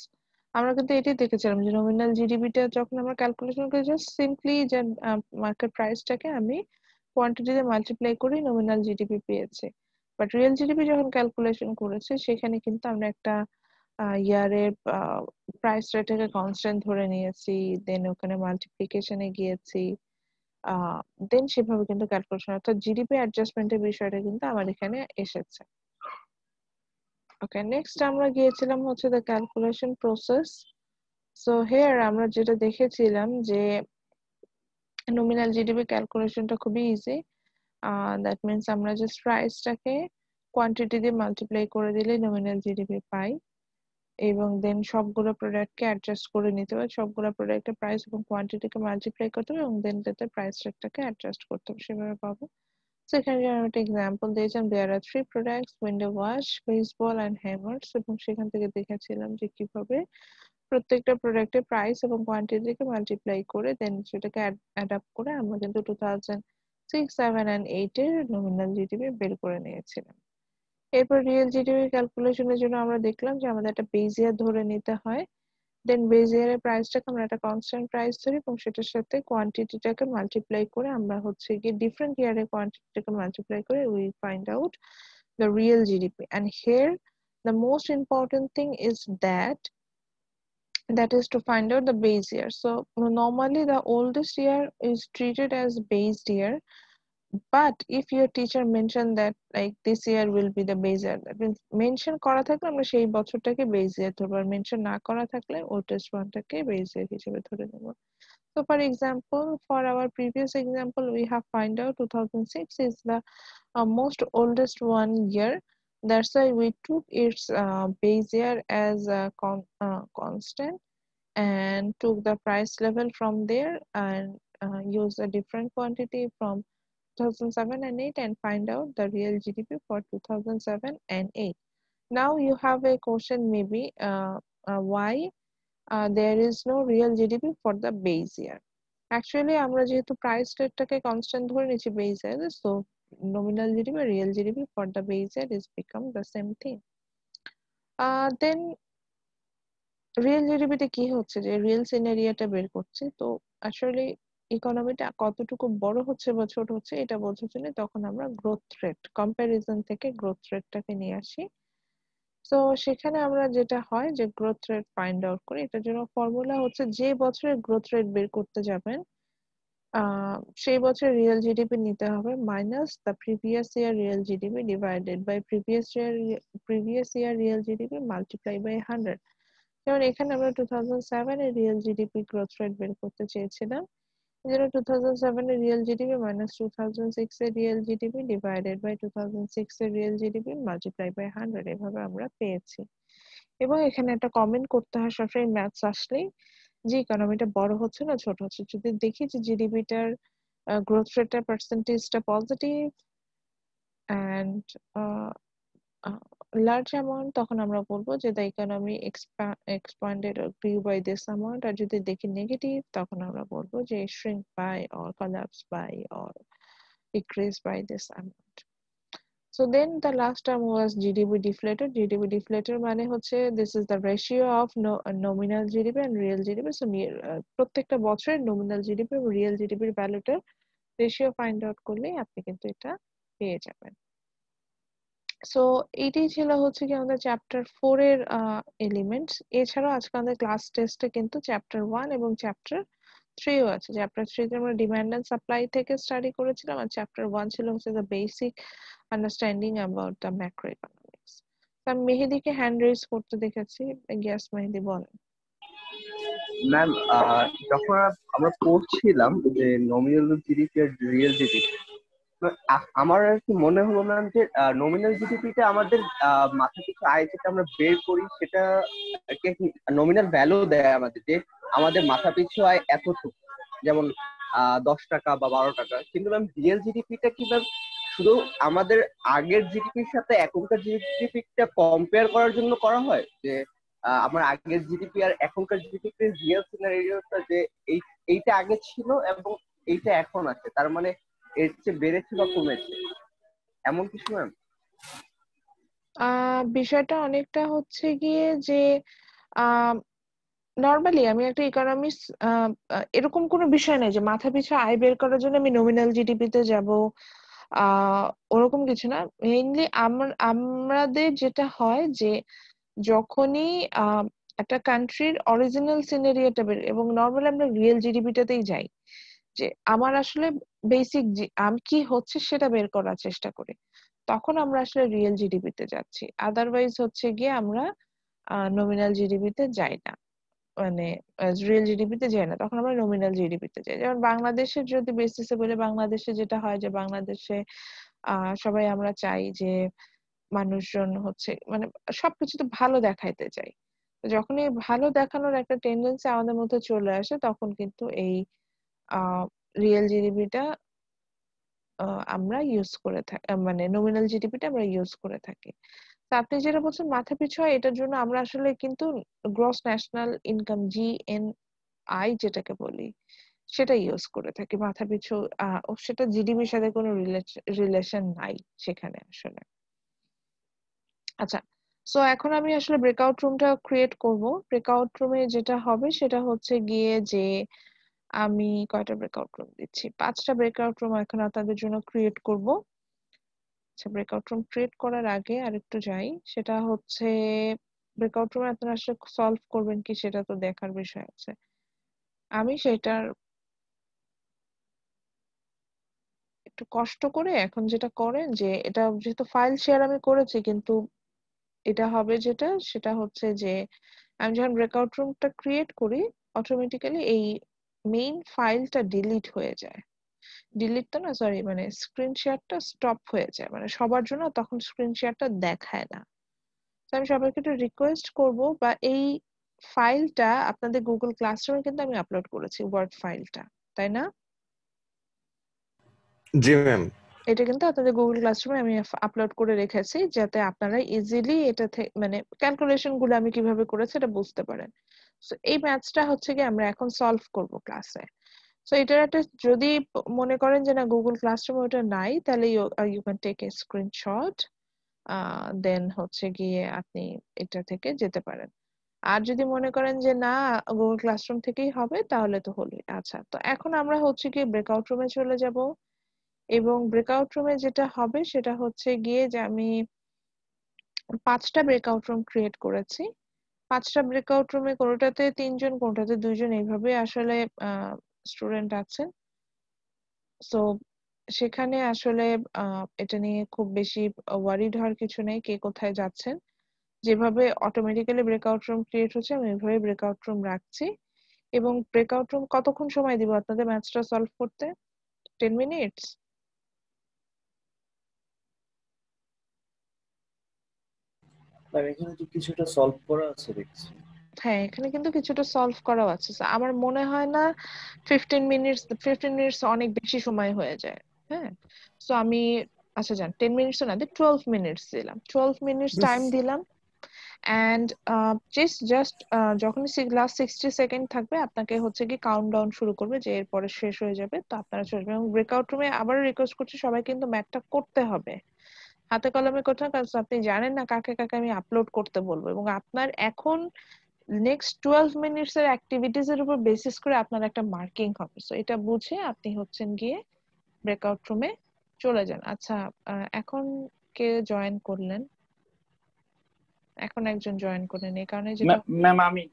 আমরা কিন্তু এটাই দেখেছিলাম যে নমিনাল জিডিপিটা যখন আমরা ক্যালকুলেশন করি জাস্ট সিম্পলি যে মার্কেট প্রাইসটাকে আমি কোয়ান্টিটি দিয়ে মাল্টিপ্লাই করে নমিনাল জিডিপি পেয়েছি। বাট রিয়েল জিডিপি যখন ক্যালকুলেশন করেছে সেখানে কিন্তু আমরা একটা ইয়ারের প্রাইস রেটটাকে কনস্ট্যান্ট ধরে নিয়েছি, দেন ওখানে মাল্টিপ্লিকেশনে গিয়েছি, দেন সেভাবে কিন্তু ক্যালকুলেশন অর্থাৎ জিডিপি অ্যাডজাস্টমেন্টের বিষয়টা কিন্তু আমার এখানে এসেছে। ওকে, নেক্সট আমরা গিয়েছিলাম হচ্ছে the calculation process. So here আমরা যেটা দেখেছিলাম যে নমিনাল জিডিপি ক্যালকুলেশনটা খুবই ইজি। দ্যাট মিনস আমরা জাস্ট প্রাইসটাকে কোয়ান্টিটি দিয়ে মাল্টিপ্লাই করে দিলে নমিনাল জিডিপি পাই এবং দেন সবগুলো প্রোডাক্টকে অ্যাডজাস্ট করে নিতে হবে, সবগুলো প্রোডাক্টের প্রাইস এবং কোয়ান্টিটিকে মাল্টিপ্লাই করতে হবে এবং দেন তাতে প্রাইস রেটটাকে অ্যাডজাস্ট করতে হবে, সেভাবে পাবো। সেখানে আমি একটা এক্সাম্পল দিয়েছিলাম, there are 3 products, window wash, baseball and hammers, এবং সেখান থেকে দেখেছিলাম যে কিভাবে প্রত্যেকটা প্রোডাক্টের প্রাইস এবং কোয়ান্টিটিকে মাল্টিপ্লাই করে দেন সেটাকে অ্যাড আপ করে আমরা কিন্তু 2006, 7 এন্ড 8 এর নমিনাল জিডিপি বের করে নিয়েছিলাম। এরপর রিয়েল জিডিপি ক্যালকুলেশনের জন্য আমরা দেখলাম যে আমাদের একটা বেস ইয়ার ধরে নিতে হয়, দেন বেস ইয়ারের প্রাইসটাকে আমরা একটা কনস্ট্যান্ট প্রাইস ধরি এবং সেটার সাথে কোয়ান্টিটিটাকে মাল্টিপ্লাই করে আমরা হচ্ছে গিয়ে ডিফারেন্ট ইয়ারের কোয়ান্টিটিটাকে মাল্টিপ্লাই করে we find out the real GDP. And here the most important thing is that is to find out the base year. So normally the oldest year is treated as base year, but if your teacher mentioned that like this year will be the base year, that means mention করা থাকলে আমরা সেই বছরটাকে base year ধরবো, আর mention না করা থাকলে oldest one টাকে base year হিসেবে ধরে নেব। So for example, for our previous example we have find out 2006 is the most oldest one year. That's why we took its base year as a constant and took the price level from there and use a different quantity from 2007 and 8 and find out the real GDP for 2007 and 8. Now you have a question maybe why there is no real GDP for the base year. Actually আমরা যেহেতু price রেটটাকে constant ধরে নিয়েছি base year, so nominal GDP real GDP for the base year is become the same thing. Then real জিডিপিতে কি হচ্ছে যে real সিনারিওটা বের করছে, তো আসলে ইকোনমিটা কতটুকু বড় হচ্ছে বা ছোট হচ্ছে এটা বোঝার জন্য তখন আমরা গ্রোথ রেট কম্পারিজন থেকে গ্রোথ রেটটাকে নিয়ে আসি। তো সেখানে আমরা যেটা হয় যে গ্রোথ রেট ফাইন্ড আউট করি, এটার জন্য ফর্মুলা হচ্ছে যে বছরের গ্রোথ রেট বের করতে যাবেন সেই বছর রিয়েল জিডিপি নিতে হবে minus the previous year real GDP divided by previous year real GDP multiply by 100। যেমন এখানে আমরা 2007 এর রিয়েল জিডিপি গ্রোথ রেট বের করতে চেয়েছিলাম 2007 এর রিয়েল জিডিপি মাইনাস 2006 এর রিয়েল জিডিপি ডিভাইডেড বাই 2006 এর রিয়েল জিডিপি মাল্টিপ্লাই বাই 100 এভাবে আমরা পেয়েছি। এবং এখানে একটা কমেন্ট করতে হয় সবসময় ম্যাথস আসলেই, যে ইকোনমিটা বড় হচ্ছে না ছোট হচ্ছে। যদি দেখি যে জিডিপিটার গ্রোথ রেটের পার্সেন্টেজটা পজিটিভ অ্যান্ড লার্জ অ্যামাউন্ট, তখন আমরা বলবো যে the economy expanded or grew by this amount। আর যদি দেখি নেগেটিভ, তখন আমরা বলবো যে shrink by or collapse by or decrease by this amount। So then the last term was GDP deflated। GDP deflated মানে হচ্ছে this is the ratio of nominal GDP and real GDP। So প্রত্যেকটা বছরের nominal GDP এবং real GDP এর ভ্যালুটার ratio find out করলেই আপনি কিন্তু এটা পেয়ে যাবেন। সো এইটাই ছিল হচ্ছে কি আমাদের চ্যাপ্টার 4 এর এলিমেন্টস। এছাড়াও আজকে আমাদের ক্লাস টেস্টে কিন্তু চ্যাপ্টার 1 এবং চ্যাপ্টার 3 ও আছে। চ্যাপ্টার 3 তে আমরা ডিমান্ড এন্ড সাপ্লাই থেকে স্টাডি করেছিলাম, আর চ্যাপ্টার 1 ছিল হচ্ছে the basic understanding about the macro economics. আমি মেহেদিকে হ্যান্ড রেজ করতে দেখেছি। গ্যাস মেহেদি বলেন। ম্যাম, যখন আমরা পড়ছিলাম যে নমিনাল জিডিপি আর রিয়েল জিডিপি, আমার আর কি মনে হলো ম্যাম যে নমিনাল জিডিপিটা আমাদের মাথা পিছু আয় যেটা আমরা বের করি সেটা নমিনাল ভ্যালু দেয় আমাদের, যে আমাদের মাথা পিছু আয় এতটুকু, যেমন 10 টাকা বা 12 টাকা। কিন্তু ম্যাম রিয়েল জিডিপিটা কি ম্যাম শুধু আমাদের আগের জিডিপির সাথে এখনকার জিডিপিটা কম্পেয়ার করার জন্য করা হয়, যে আমার আগের জিডিপি আর এখনকার জিডিপির রিয়েল সিনারিওটা যে এইটা আগে ছিল এবং এইটা এখন আছে, তার মানে এর চেয়ে বেড়েছে বা কমেছে, এমন কিছু ম্যাম? বিষয়টা অনেকটা হচ্ছে গিয়ে যে নর্মালি আমি একটা ইকোনমিক্স, এরকম কোনো বিষয় নেই যে মাথা পিছু আয় বের করার জন্য আমি নমিনাল জিডিপিতে যাব, ওরকম কিছু না। মেইনলি আমাদের যেটা হয় যে যখনই একটা কান্ট্রির অরিজিনাল সিনারিওটা বের, এবং নর্মালি আমরা রিয়েল জিডিপিটাতেই যাই, যে আমার আসলে বেসিক আমি কি হচ্ছে সেটা বের করার চেষ্টা করি, তখন আমরা আসলে রিয়েল জিডিপিতে যাচ্ছি। আদারওয়াইজ হচ্ছে গিয়ে আমরা নমিনাল জিডিপিতে যাই না, মানে রিয়েল জিডিপিতে যাই না, তখন আমরা নমিনাল জিডিপিতে যাই। যেমন বাংলাদেশের যদি বেসিসে বলে, বাংলাদেশে যেটা হয় যে বাংলাদেশে সবাই আমরা চাই যে মানুষজন হচ্ছে মানে সবকিছুতে ভালো দেখাইতে চাই। তো যখন এই ভালো দেখানোর একটা টেন্ডেন্সি আমাদের মধ্যে চলে আসে, তখন কিন্তু এই রিয়েল জিডিপিটা আমরা ইউজ করে থাকি, মানে নমিনাল জিডিপিটা আমরা ইউজ করে থাকি। তো আপনি যেটা বলছেন মাথা পিছু হয়, এটার জন্য আমরা আসলে কিন্তু গ্রস ন্যাশনাল ইনকাম GNI যেটাকে বলি সেটা ইউজ করে থাকি মাথা পিছু। সেটা জিডিপির সাথে কোনো রিলেশন নাই সেখানে আসলে। আচ্ছা, সো এখন আমি আসলে ব্রেকআউট রুমটা ক্রিয়েট করব। ব্রেকআউট রুমে যেটা হবে সেটা হচ্ছে গিয়ে যে আমি কয়টা ব্রেকআউট রুম দিচ্ছি, 5টা ব্রেকআউট রুম এখন আপনাদের জন্য ক্রিয়েট করব। আচ্ছা, ব্রেকআউট রুম ক্রিয়েট করার আগে আরেকটু যাই, সেটা হচ্ছে ব্রেকআউট রুমে আপনারা আসলে সলভ করবেন কি সেটা তো দেখার বিষয় আছে। আমি সেটার একটু কষ্ট করে এখন যেটা করেন যে এটা যেহেতু ফাইল শেয়ার আমি করেছি, কিন্তু এটা হবে যেটা সেটা হচ্ছে যে আমি যখন ব্রেকআউট রুমটা ক্রিয়েট করি অটোমেটিক্যালি এই মেইন ফাইলটা ডিলিট হয়ে যায়। ডিলিট তো না, সরি, মানে স্ক্রিন শেয়ারটা স্টপ হয়ে যায়, মানে সবার জন্য তখন স্ক্রিন শেয়ারটা দেখায় না। তো আমি সবাইকে একটু রিকোয়েস্ট করব, বা এই ফাইলটা আপনাদের গুগল ক্লাসরুমে কিন্তু আমি আপলোড করেছি, ওয়ার্ড ফাইলটা, তাই না? জি ম্যাম। এটা কিন্তু আপনাদের গুগল ক্লাসরুমে আমি আপলোড করে রেখেছি, যাতে আপনারা ইজিলি এটা থেকে মানে ক্যালকুলেশন গুলো আমি কিভাবে করেছি এটা বুঝতে পারেন। সো এই ম্যাথসটা হচ্ছে কি আমরা এখন সলভ করব ক্লাসে। সো এটার একটা যদি মনে করেন যে না গুগল ক্লাসরুমে ওটা নাই, তাহলে you can take a screenshot, then হচ্ছে গিয়ে আপনি এটা থেকে যেতে পারেন। আর যদি মনে করেন যে না গুগল ক্লাসরুম থেকেই হবে, তাহলে তো হলোই। আচ্ছা, তো এখন আমরা হচ্ছে কি ব্রেকআউট রুমে চলে যাব, এবং ব্রেকআউট রুমে যেটা হবে সেটা হচ্ছে গিয়ে যে আমি 5টা ব্রেকআউট রুম ক্রিয়েট করেছি। 5টা ব্রেকআউট রুমে কোনোটাতে 3জন কোনোটাতে 2জন এইভাবে আসলে স্টুডেন্ট আছেন। সো সেখানে আসলে এটা নিয়ে খুব বেশি ওয়ারিড হওয়ার কিছু নেই কে কোথায় যাচ্ছেন। যেভাবে অটোমেটিক্যালি ব্রেকআউট রুম ক্রিয়েট হচ্ছে আমি ওইভাবে ব্রেকআউট রুম রাখছি, এবং ব্রেকআউট রুম কতক্ষণ সময় দিব আপনাদের ম্যাথসটা সলভ করতে? 10 মিনিটস? ম্যাম এখানে তো কিছুটা সলভ করা আছে দেখছি। হ্যাঁ, এখানে কিন্তু কিছুটা সলভ করাও আছে। So, আমার মনে হয় না 15 মিনিটস অনেক বেশি সময় হয়ে যায়। হ্যাঁ, সো আমি আচ্ছা যান 10 মিনিটস না দিয়ে 12 মিনিটস দিলাম, 12 মিনিটস টাইম দিলাম। অ্যান্ড জাস্ট যখন লাস্ট 60 সেকেন্ড থাকবে আপনাকে হচ্ছে কি কাউন্ট ডাউন শুরু করবে যে এরপরে শেষ হয়ে যাবে, তো আপনারা চলে যাবেন। এবং ব্রেকআউট রুমে আবার রিকোয়েস্ট করছি সবাই কিন্তু ম্যাথটা করতে হবে, হাতে কলমে করতে হবে, কারণ আপনি জানেন না কাকে কাকে আমি আপলোড করতে বলবো। এবং আপনার এখন নেক্সট 12 মিনিটস এর অ্যাক্টিভিটিজ এর উপর বেসিস করে আপনার একটা মার্কিং হবে। সো এটা বুঝে আপনি হচ্ছেন গিয়ে ব্রেকআউট রুমে চলে যান। আচ্ছা, এখন কে জয়েন করলেন? এখন একজন জয়েন করলেন, এই কারণে যেটা ম্যাম আমি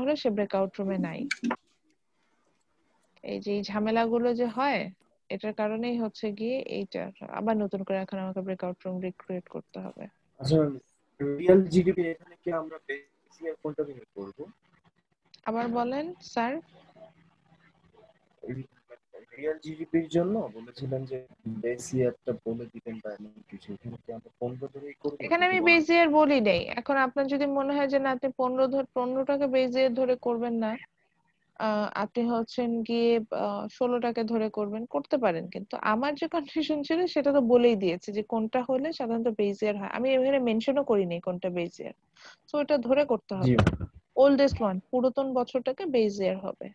হলো সে ব্রেকআউট রুমে নাই। এই যে এই ঝামেলাগুলো যে হয় এটার কারণেই হচ্ছে গিয়ে এইটা আবার নতুন করে এখন আমাকে ব্রেকআউট রুম রিক্রিয়েট করতে হবে। আচ্ছা রিয়েল জিডিপি এখানে কি আমরা বেসিয়ার কোনটা বের করব? আবার বলেন স্যার। রিয়েল জিডিপির জন্য বলেছিলেন যে বেসিয়ারটা বলে দিবেন বা এমন কিছু, এখানে কি আমরা 15 ধরেই করব এখানে নাকি আমি 1? বেস ইয়ার বলি নাই। এখন আপনার যদি মনে হয় যে না আপনি 15টাকে বেস ইয়ার ধরে করবেন না, আপনি হচ্ছেন গিয়ে 16টাকে ধরে করবেন, করতে পারেন। কিন্তু আমার যে কনফিউশন ছিল সেটা তো বলেই দিয়েছে যে কোনটা হলে সাধারণত বেস ইয়ার হয়। আমি এখানে মেনশনও করিনি কোনটা বেস ইয়ার, সো এটা ধরে করতে জি হবে। ওল্ডেস্ট ওয়ান, পুরাতন বছরটাকে বেস ইয়ার হবে।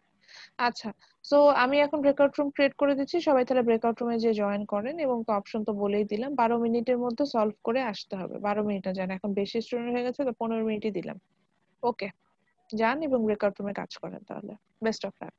আচ্ছা, সো আমি এখন ব্রেকআউট রুম ক্রিয়েট করে দিচ্ছি, সবাই তাহলে ব্রেকআউট রুমে যে জয়েন করেন। এবং তো অপশন তো বলেই দিলাম 12 মিনিটের মধ্যে সলভ করে আসতে হবে। 12 মিনিট না, জান এখন বেশি স্টুডেন্ট হয়ে গেছে তো 15 মিনিটই দিলাম। ওকে, যান এবং ব্রেকআউট রুমে কাজ করেন তাহলে। Best of luck.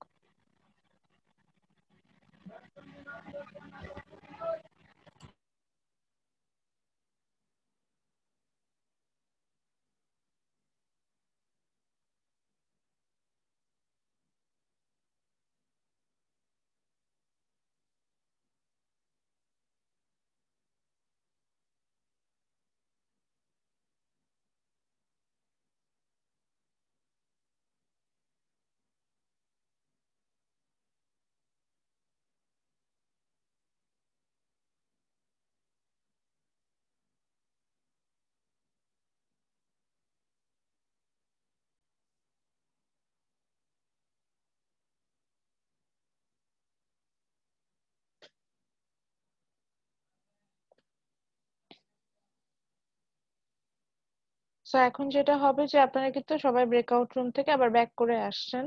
সো এখন যেটা হবে যে আপনারা কিন্তু সবাই ব্রেকআউট রুম থেকে আবার ব্যাক করে আসছেন।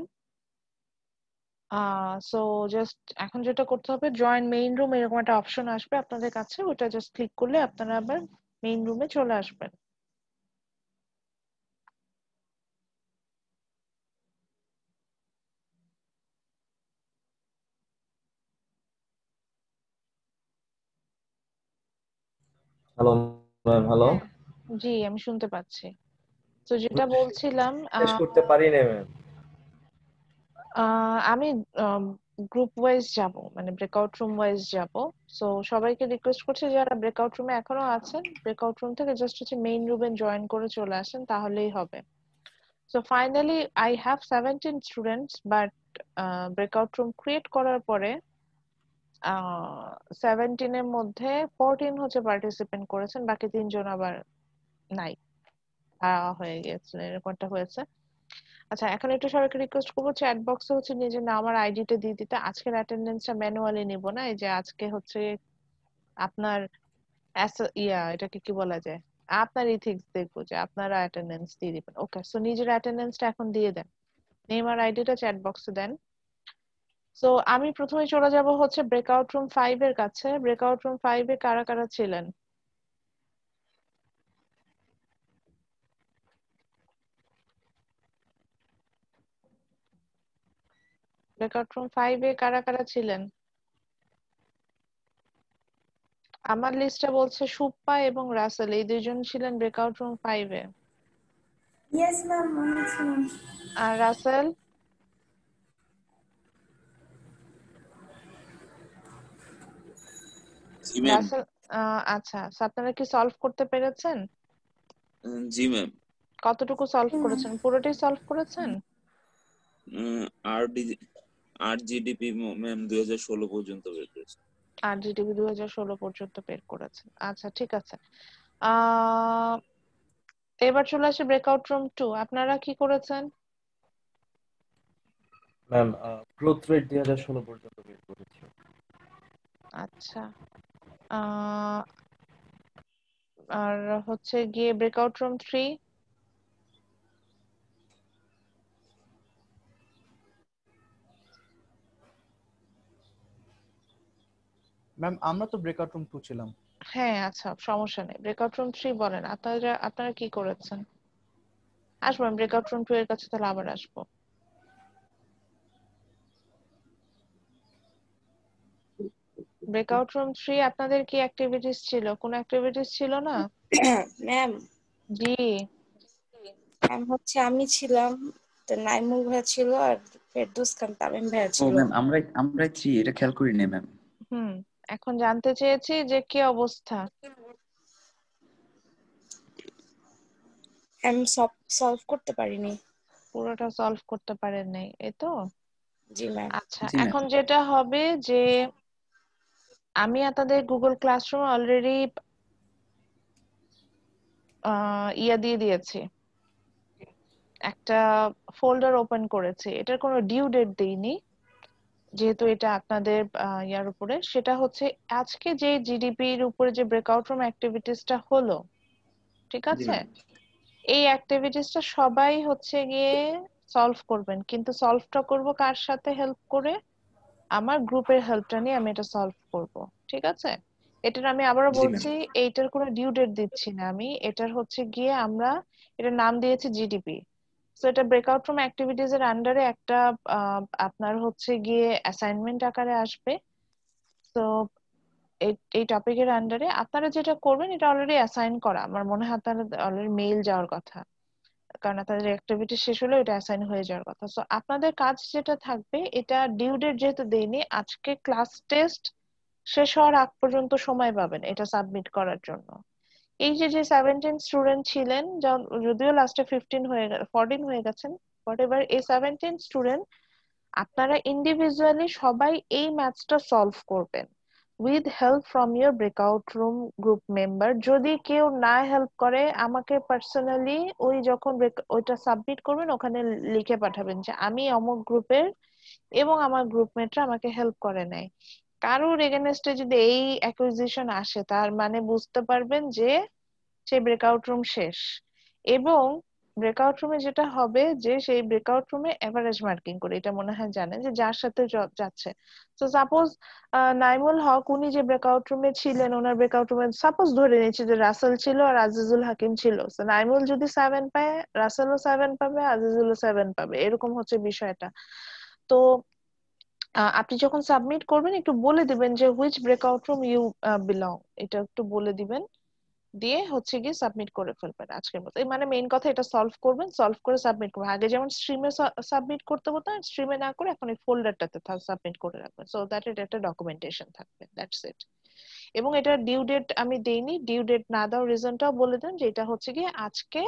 সো জাস্ট এখন যেটা করতে হবে, জয়েন মেইন রুম এরকম একটা অপশন আসবে আপনাদের কাছে, ওটা জাস্ট ক্লিক করলে আপনারা আবার মেইন রুমে চলে আসবেন। Hello ma'am, hello. হ্যাঁ, জি আমি শুনতে পাচ্ছি। তো যেটা বলছিলাম, শেষ করতে পারি না ম্যাম। আমি গ্রুপ ওয়াইজ যাব, মানে ব্রেকআউট রুম ওয়াইজ যাব। সো সবাইকে রিকোয়েস্ট করছি যারা ব্রেকআউট রুমে এখনো আছেন, ব্রেকআউট রুম থেকে জাস্ট হচ্ছে মেইন রুমে জয়েন করে চলে আসেন, তাহলেই হবে। So finally I have 17 students, but breakout room create করার পরে 17 এর মধ্যে 14 হচ্ছে পার্টিসিপেন্ট করেছেন, বাকি 3জন আবার নাই, হয়ে গেছে, এরকম একটা হয়েছে। আচ্ছা, এখন একটু সবাইকে রিকোয়েস্ট করবো চ্যাট বক্সে হচ্ছে নিজের নাম আর আইডিটা দিয়ে দিতে। আজকের অ্যাটেন্ডেন্সটা ম্যানুয়ালি নিব না, এই যে আজকে হচ্ছে আপনার এটাকে কি বলা যায়, আপনার ইথিক্স দেখবো যে আপনারা অ্যাটেন্ডেন্স দিয়ে দিবেন। ওকে, সো নিজের অ্যাটেন্ডেন্সটা এখন দিয়ে দেন, নেম আর আইডিটা চ্যাট বক্সে দেন। সো আমি প্রথমে চলে যাব হচ্ছে ব্রেকআউট রুম 5 এর কাছে। ব্রেকআউট রুম 5 এ কারা কারা ছিলেন? ব্রেকআউট রুম 5 এ কারা কারা ছিলেন? আমার লিস্টে বলছে সুপ্পা এবং রাসেল, এই দুইজন ছিলেন ব্রেকআউট রুম 5 এ। ইয়েস ম্যাম, মনে আছে ম্যাম। আর রাসেল? জি ম্যাম। রাসেল, আচ্ছা, so আপনারা কি সলভ করতে পেরেছেন? জি ম্যাম। কতটুকু সলভ করেছেন? পুরোটাই সলভ করেছেন? আর জিডিপি ম্যাম 2016 পর্যন্ত বের করেছে। আর জিডিপি 2016 পর্যন্ত বের করেছেন। আচ্ছা ঠিক আছে। এবার চলে আসে ব্রেকআউট রুম 2। আপনারা কি করেছেন? ম্যাম গ্রোথ রেট 2016 পর্যন্ত বের করেছি। আচ্ছা আর হচ্ছে গিয়ে ব্রেকআউট রুম 3। ম্যাম আমরা তো ব্রেকআউট রুম 2 ছিলাম। হ্যাঁ আচ্ছা সমস্যা নেই। ব্রেকআউট রুম 3 বলেন আপনারা কি করেছেন? আসবো আমি ব্রেকআউট রুম 2 এর কাছে, তাহলে আবার আসবো। ব্রেকআউট রুম 3 আপনাদের কি অ্যাক্টিভিটিস ছিল? কোন অ্যাক্টিভিটিস ছিল না? ম্যাম জি হচ্ছে আমি ছিলাম, তো নাইমুল ভাইয়া ছিল, আর ফেরদৌস খান তামিম ভাইয়া ও ছিল। ম্যাম আমরা 3 এটা খেয়াল করি না ম্যাম। এখন জানতে চেয়েছি যে কি অবস্থা। আমি সব সলভ করতে পারিনি। পুরোটা সলভ করতে পারেন নাই, এই তো? জি ম্যাম। আচ্ছা জি ম্যাম। এখন যেটা হবে যে আমি আপনাদের গুগল ক্লাসরুমে অলরেডি ইয়া দিয়ে দিয়েছি, একটা ফোল্ডার ওপেন করেছি। এটার কোনো ডিউ ডেট দেইনি যেহেতু এটা আপনাদের ইয়ার উপরে। সেটা হচ্ছে আজকে যে জিডিপির উপরে যে ব্রেকআউট রুম অ্যাক্টিভিটিসটা হলো, ঠিক জি আছে, ম্যাম। এই অ্যাক্টিভিটিসটা সবাই হচ্ছে গিয়ে সলভ করবেন, কিন্তু সলভটা করব কার সাথে হেল্প করে? আমার গ্রুপের হেল্পটা নিয়ে আমি এটা সলভ করব, ঠিক আছে? এটার আমি আবারও জি ম্যাম। বলছি, এইটার কোনো ডিউ ডেট দিচ্ছি না আমি। এটার হচ্ছে গিয়ে আমরা এটার নাম দিয়েছি জিডিপি। তো এটা ব্রেকআউট রুম অ্যাক্টিভিটিজ এর আন্ডারে একটা আপনার হচ্ছে গিয়ে অ্যাসাইনমেন্ট আকারে আসবে। তো এই টপিকের আন্ডারে আপনারা যেটা করবেন, এটা অলরেডি অ্যাসাইন করা, আমার মনে হয় আপনাদের অলরেডি মেইল যাওয়ার কথা, কারণ আপনাদের অ্যাক্টিভিটি শেষ হলে এটা অ্যাসাইন হয়ে যাওয়ার কথা। সো আপনাদের কাজ যেটা থাকবে, এটা ডিউ ডেট যেহেতু দেইনি, আজকে ক্লাস টেস্ট শেষ হওয়ার আগ পর্যন্ত সময় পাবেন এটা সাবমিট করার জন্য। এই যে 17 স্টুডেন্ট ছিলেন, যদিও লাস্টে 14 হয়ে গেছেন, বাট এবার এই 17 স্টুডেন্ট আপনারা ইন্ডিভিজুয়ালি সবাই এই ম্যাথসটা সলভ করবেন with help from your breakout room group member. যদি কেউ না হেল্প করে, আমাকে পার্সোনালি যখন ওইটা সাবমিট করবেন ওখানে লিখে পাঠাবেন যে আমি অমুক গ্রুপের এবং আমার গ্রুপমেটরা আমাকে হেল্প করে নাই। কারোর এগেনস্টে যদি এই অ্যাকুইজিশন আসে, তার মানে বুঝতে পারবেন যে সেই ব্রেকআউট রুম শেষ। এবং ব্রেকআউট রুমে যেটা হবে যে সেই ব্রেকআউট রুমে এভারেজ মার্কিং করে, এটা মনে হয় জানেন যে যার সাথে যাচ্ছে। তো সাপোজ নাইমুল হক উনি যে ব্রেকআউট রুমে ছিলেন, ওনার ব্রেকআউট রুমে সাপোজ ধরে নিচ্ছি যে রাসেল ছিল আর আজিজুল হাকিম ছিল। তো নাইমুল যদি 7 পায়, রাসেলও 7 পাবে, আজিজুলও 7 পাবে, এরকম হচ্ছে বিষয়টা। তো আপনি যখন সাবমিট করবেন একটু বলে দিবেন যে which breakout room you belong, এটা একটু বলে দিবেন, দিয়ে হচ্ছে গিয়ে সাবমিট করে ফেলবেন আজকের মতো। এই মানে মেইন কথা, এটা সলভ করবেন, সলভ করে সাবমিট করবেন। আগে যেমন স্ট্রিমে সাবমিট করতে হতো, স্ট্রিমে না করে এখন এই ফোল্ডারটাতে সাবমিট করে রাখবেন, সো দ্যাট এটা একটা ডকুমেন্টেশন থাকবে, দ্যাটস ইট। এবং এটা ডিউ ডেট আমি দেইনি, ডিউ ডেট না দেওয়ার রিজনটাও বলে দেন, যে এটা হচ্ছে গিয়ে আজকে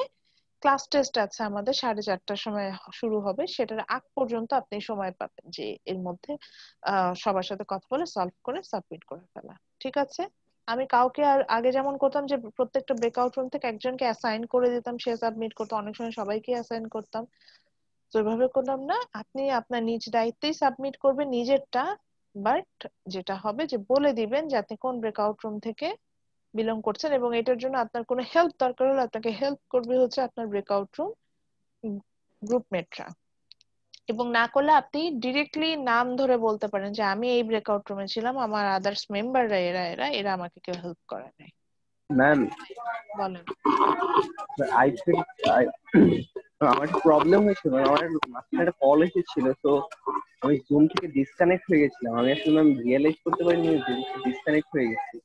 ক্লাস টেস্ট আছে আমাদের 4:30টার সময় শুরু হবে, সেটার আগ পর্যন্ত আপনি সময় পাবেন যে এর মধ্যে সবার সাথে কথা বলে সলভ করে সাবমিট করে ফেলা, ঠিক আছে? আমি কাউকে আর আগে যেমন করতাম যে প্রত্যেকটা ব্রেকআউট রুম থেকে একজনকে অ্যাসাইন করে দিতাম, সে সাবমিট করতো, অনেক সময় সবাইকে অ্যাসাইন করতাম, তো ওইভাবে করলাম না। আপনি আপনার নিজ দায়িত্বেই সাবমিট করবেন নিজেরটা, বাট যেটা হবে যে বলে দিবেন যে আপনি কোন ব্রেকআউট রুম থেকে বিলং করছেন, এবং এটার জন্য আপনার কোনো হেল্প দরকার হলে আপনাকে হেল্প করবে হচ্ছে আপনার ব্রেকআউট রুম গ্রুপমেটরা। এবং না করলে আপনি ডিরেক্টলি নাম ধরে বলতে পারেন যে আমি এই ব্রেকআউট রুমে ছিলাম, আমার আদার্স মেম্বাররা এরা এরা এরা আমাকে কেউ হেল্প করে নাই। ম্যাম বলেন। আই থিঙ্ক আমার প্রবলেম হয়েছিল, আমার মাঝখানে একটা কল এসেছিল, তো আমি জুম থেকে ডিসকানেক্ট হয়ে গেছিলাম। আমি আসলে ম্যাম রিয়েলাইজ করতে পারিনি ডিসকানেক্ট হয়ে গেছি।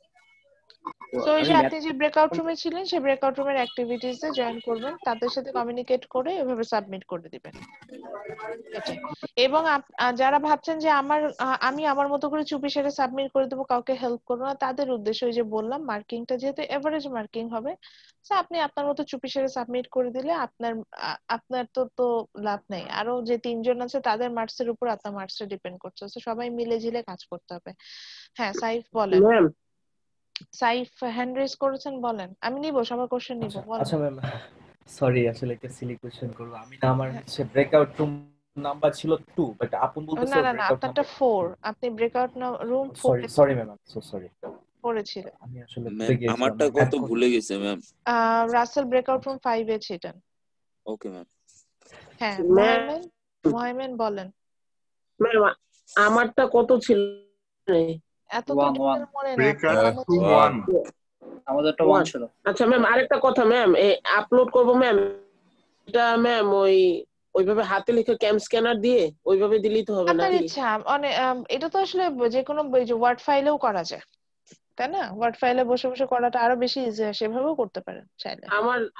তো তো ওই আমি যে আপনি যে ব্রেকআউট রুমে ছিলেন, সেই ব্রেকআউট রুমের অ্যাক্টিভিটিস এ জয়েন করবেন, তাদের সাথে কমিউনিকেট করে এভাবে সাবমিট করে দিবেন। এটাই। এবং যারা ভাবছেন যে আমি আমার মতো করে চুপি সারে সাবমিট করে দেবো, কাউকে হেল্প করবো না, তাদের উদ্দেশ্য ওই যে বললাম মার্কিংটা যেহেতু এভারেজ মার্কিং হবে, তো আপনি আপনার মতো চুপি সারে সাবমিট করে দিলে আপনার তো লাভ নেই। আরো যে 3 জন আছে তাদের মার্কস এর উপর আপনার মার্কসটা ডিপেন্ড করছে, তো সবাই মিলে ঝিলে কাজ করতে হবে। হ্যাঁ সাইফ বলেন। ম্যাম সাইফ হ্যান্ড রেজ করেছেন, বলেন। আমি নিব, সবার কোশ্চেন নিব, আচ্ছা বলেন। আচ্ছা ম্যাম, সরি আসলে একটা সিলি কোশ্চেন করবো আমি। না আমার হ্যাঁ। হচ্ছে ব্রেকআউট রুম নাম্বার ছিল 2, বাট আপন বলতেছে না ওর না না, ব্রেকআউট আপনারটা নাম্বার 4, আপনি breakout room sorry 4 sorry ma'am, so sorry. ছিলেন। আমি আসলে ভুলে ম্যাম গিয়েছিলাম আমারটা ম্যাম কত এখন। ভুলে গেছে ম্যাম। রাসেল ব্রেকআউট রুম 5 এ ছিলেন। Okay ma'am. হ্যাঁ ম্যাম মোহাইমেন বলেন। ম্যাম আমারটা কত ছিল? এত তো ডিটেল মনে নেই আপনার ব্রেকআউট নাম হচ্ছে। 1 আমাদেরটা 1 ছিল। আচ্ছা ম্যাম, আরেকটা কথা ম্যাম, আপলোড করব ম্যাম, এটা ম্যাম ওইভাবে হাতে লিখে ক্যাম স্ক্যানার দিয়ে ওইভাবে দিলেই তো হবে আপনার নাকি? ইচ্ছা, এটা তো আসলে যে কোনো ওয়ার্ড ফাইলেও করা যায়, তাই না? ওয়ার্ড ফাইলে বসে বসে করাটা আরো বেশি ইজি, সেভাবেও করতে পারেন চাইলে।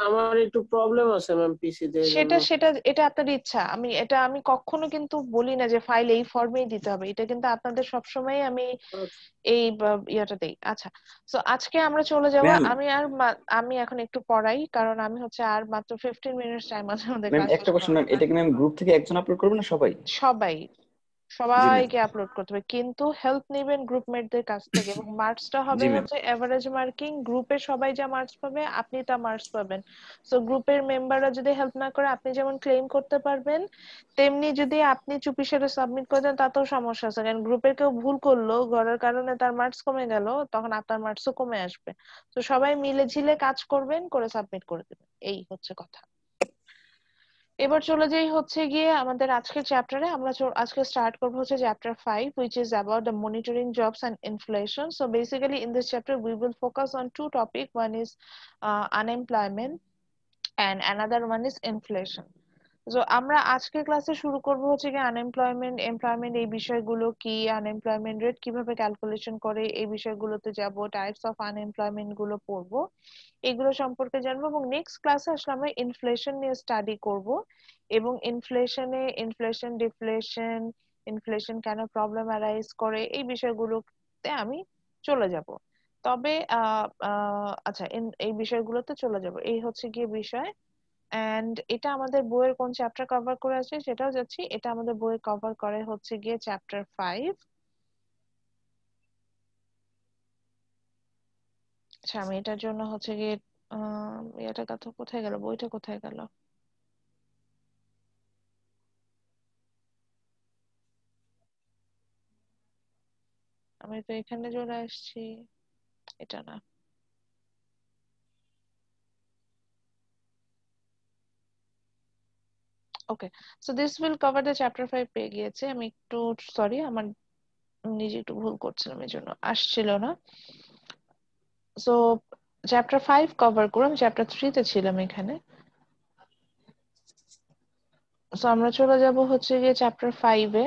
আমার একটু প্রবলেম আছে ম্যাম পিসিতে, এটা আপনার ইচ্ছা। আমি কখনো কিন্তু বলি না যে ফাইল এই ফর্মেই দিতে হবে, এটা কিন্তু আপনাদের সবসময় আমি এই ইয়াটা দেই। আচ্ছা, তো আজকে আমরা চলে যাব। ম্যাম আমি এখন একটু পড়াই, কারণ আমি হচ্ছে আর মাত্র 15 মিনিটস টাইম আছে আমাদের ম্যাম ক্লাস একটা শেষ কোশ্চেন ম্যাম, করার। এটা কি ম্যাম গ্রুপ থেকে একজন আপলোড করবে না সবাই? সবাই জি ম্যাম। সবাইকে আপলোড করতে হবে, কিন্তু হেল্প নেবেন গ্রুপমেটদের কাছ থেকে, এবং মার্কসটা হবে জি ম্যাম। হচ্ছে এভারেজ মার্কিং। গ্রুপে সবাই যা মার্কস পাবে আপনি তা মার্কস পাবেন। সো গ্রুপের মেম্বাররা যদি হেল্প না করে, আপনি যেমন ক্লেম করতে পারবেন, তেমনি যদি আপনি চুপি সারে সাবমিট করে দেন তাতেও সমস্যা আছে, কারণ গ্রুপের কেউ ভুল করলো, করার কারণে তার মার্কস কমে গেল, তখন আপনার মার্কসও কমে আসবে। তো সবাই মিলে ঝিলে কাজ করবেন, করে সাবমিট করে দেবেন, এই হচ্ছে কথা। এবার চলে যাই হচ্ছে গিয়ে আমাদের আজকের চ্যাপ্টারে। আমরা আজকে স্টার্ট করবো হচ্ছে chapter 5, which is about the monitoring jobs and inflation. So basically in this chapter we will focus on 2 topics. One is unemployment and another one is inflation. তো আমরা আজকের ক্লাসে শুরু করব হচ্ছে কি আনএমপ্লয়মেন্ট, এমপ্লয়মেন্ট এই বিষয়গুলো কি, আনএমপ্লয়মেন্ট রেট কিভাবে ক্যালকুলেশন করে এই বিষয়গুলোতে যাব, টাইপস অফ আনএমপ্লয়মেন্ট গুলো পড়বো, এগুলো সম্পর্কে জানবো। এবং নেক্সট ক্লাসে আসলে আমরা ইনফ্লেশন নিয়ে স্টাডি করব, এবং ইনফ্লেশন ডিফ্লেশন, ইনফ্লেশন কেন প্রবলেম অ্যারাইজ করে, এই বিষয়গুলোতে আমি চলে যাব। তবে আচ্ছা, এই বিষয়গুলোতে চলে যাব, এই হচ্ছে গিয়ে বিষয়। এন্ড এটা আমাদের বইয়ের কোন চ্যাপ্টার কভার করে আছে সেটাও যাচ্ছি। এটা আমাদের বইয়ে কভার করে হচ্ছে গিয়ে চ্যাপ্টার 5। আচ্ছা, আমি এটার জন্য হচ্ছে গিয়ে এটা কথা কোথায় গেল, বইটা কোথায় গেল? আমি তো এখানে চলে আসছি, এটা না। Okay, so this will cover the chapter 5 পেয়ে গিয়েছে। আমি একটু সরি, আমার নিজে একটু ভুল করছিলাম, এই জন্য আসছিল না। সো চ্যাপ্টার 5 কভার করে আমি চ্যাপ্টার 3 তে ছিলাম এখানে। সো আমরা চলে যাব হচ্ছে গিয়ে চ্যাপ্টার 5 এ।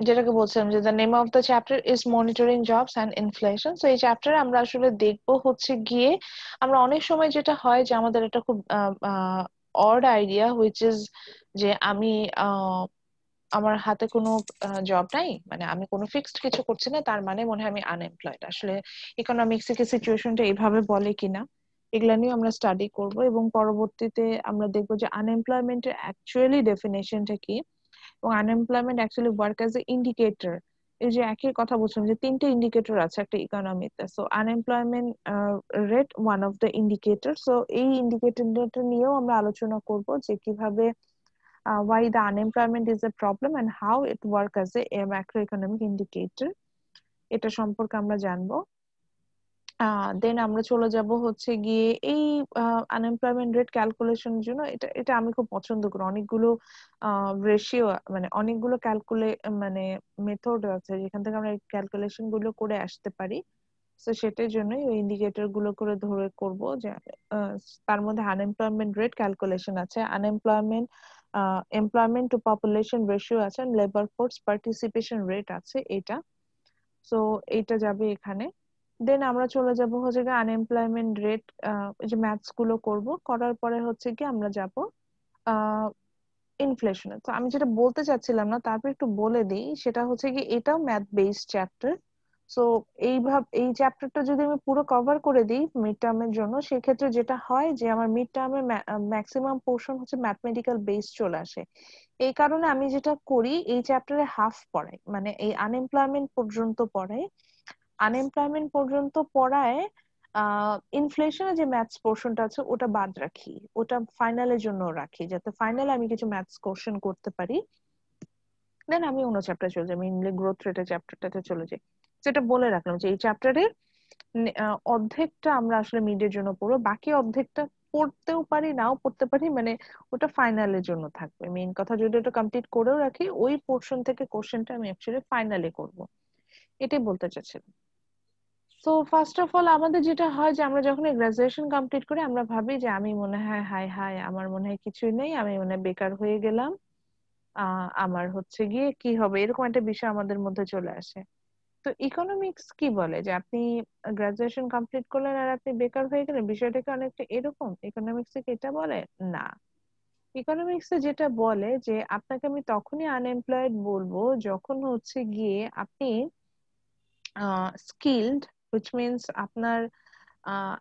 যেটাকে বলছিলাম যে the name of the chapter is monitoring jobs and inflation. তো এই চ্যাপ্টারে আমরা আসলে দেখবো হচ্ছে গিয়ে, আমরা অনেক সময় যেটা হয় যে আমাদের একটা খুব অড আইডিয়া, হুইচ ইজ যে আমার হাতে কোনো জব নাই, মানে আমি কোনো ফিক্সড কিছু করছি না, তার মানে মনে হয় আমি আনএমপ্লয়েড। আসলে ইকোনমিক্স থেকে সিচুয়েশনটা এইভাবে বলে কিনা, এগুলা নিয়ে আমরা স্টাডি করব, এবং পরবর্তীতে আমরা দেখবো যে আনএমপ্লয়মেন্টের অ্যাকচুয়ালি ডেফিনেশনটা কি, এবং unemployment actually work as a indicator. এই যে একই কথা বলছিলাম যে 3টে ইন্ডিকেটর আছে একটা ইকোনমিতে, so unemployment rate one of the indicator. So এই ইন্ডিকেটরটা নিয়েও আমরা আলোচনা করব যে কিভাবে why the unemployment is a problem and how it work as a macroeconomic indicator, এটা সম্পর্কে আমরা জানবো। দেন আমরা চলে যাব হচ্ছে গিয়ে এই আনএমপ্লয়মেন্ট রেট ক্যালকুলেশনের জন্য, এটা আমি খুব পছন্দ করি। অনেকগুলো রেশিও, মানে অনেকগুলো মানে মেথড আছে যেখান থেকে আমরা ক্যালকুলেশন গুলো করে আসতে পারি। তো সেটার জন্যই ওই ইন্ডিকেটর গুলো করে ধরে করব যে তার মধ্যে আনএমপ্লয়মেন্ট রেট ক্যালকুলেশন আছে, এমপ্লয়মেন্ট টু পপুলেশন রেশিও আছে, লেবার ফোর্স পার্টিসিপেশন রেট আছে, এটা। সো এইটা যাবে এখানে। দেন আমরা চলে যাব হচ্ছে গিয়ে আনএমপ্লয়মেন্ট রেট, যে ম্যাথস গুলো করব, করার পরে হচ্ছে কি আমরা যাব ইনফ্লেশনে। তো আমি যেটা বলতে চাচ্ছিলাম না, তারপর একটু বলে দিই, সেটা হচ্ছে কি এটাও ম্যাথ বেসড চ্যাপ্টার। সো এই চ্যাপ্টারটা যদি আমি পুরো কভার করে দিই মিড টার্মের জন্য, সেক্ষেত্রে যেটা হয় যে আমার মিড টার্মে ম্যাক্সিমাম পোর্শন হচ্ছে ম্যাথমেটিক্যাল বেস চলে আসে। এই কারণে আমি যেটা করি, এই চ্যাপ্টারে হাফ পড়াই, মানে এই আনএমপ্লয়মেন্ট পর্যন্ত পড়াই। আনএমপ্লয়মেন্ট পর্যন্ত পড়ায় ইনফ্লেশনে যে ম্যাথস পোর্শনটা আছে ওটা বাদ রাখি, ওটা ফাইনালের জন্য রাখি, যাতে ফাইনালে আমি কিছু ম্যাথস কোশ্চেন করতে পারি। দেন আমি অন্য চ্যাপ্টারে চলে যাই, মেইনলি গ্রোথ রেটের চ্যাপ্টারটাতে চলে যাই। যেটা বলে রাখলাম যে এই চ্যাপ্টারের অর্ধেকটা আমরা আসলে মিডের জন্য পড়বো, বাকি অর্ধেকটা পড়তেও পারি নাও পড়তে পারি, মানে ওটা ফাইনালের জন্য থাকবে। মেইন কথা যদি ওটা কমপ্লিট করেও রাখি, ওই পোর্শন থেকে কোশ্চেনটা আমি অ্যাকচুয়ালি ফাইনালে করব, এটাই বলতে চাচ্ছিলাম। তো ফার্স্ট অফ অল আমাদের যেটা হয় যে আমরা যখন গ্রাজুয়েশন কমপ্লিট করি, আমরা ভাবি যে আমি মনে হয় হাই হাই আমার মনে হয় কিছুই নেই, আমি মনে হয় বেকার হয়ে গেলাম, আমার হচ্ছে গিয়ে কি হবে, এরকম একটা বিষয় আমাদের মধ্যে চলে আসে। তো ইকোনমিক্স কি বলে যে আপনি গ্রাজুয়েশন কমপ্লিট করলেন আর আপনি বেকার হয়ে গেলেন, বিষয়টা কি অনেকটা এরকম? ইকোনমিক্স কি এটা বলে? না। ইকোনমিক্সে যেটা বলে যে আপনাকে আমি তখনই আনএমপ্লয়েড বলবো যখন হচ্ছে গিয়ে আপনি স্কিলড, হুইচ মিনস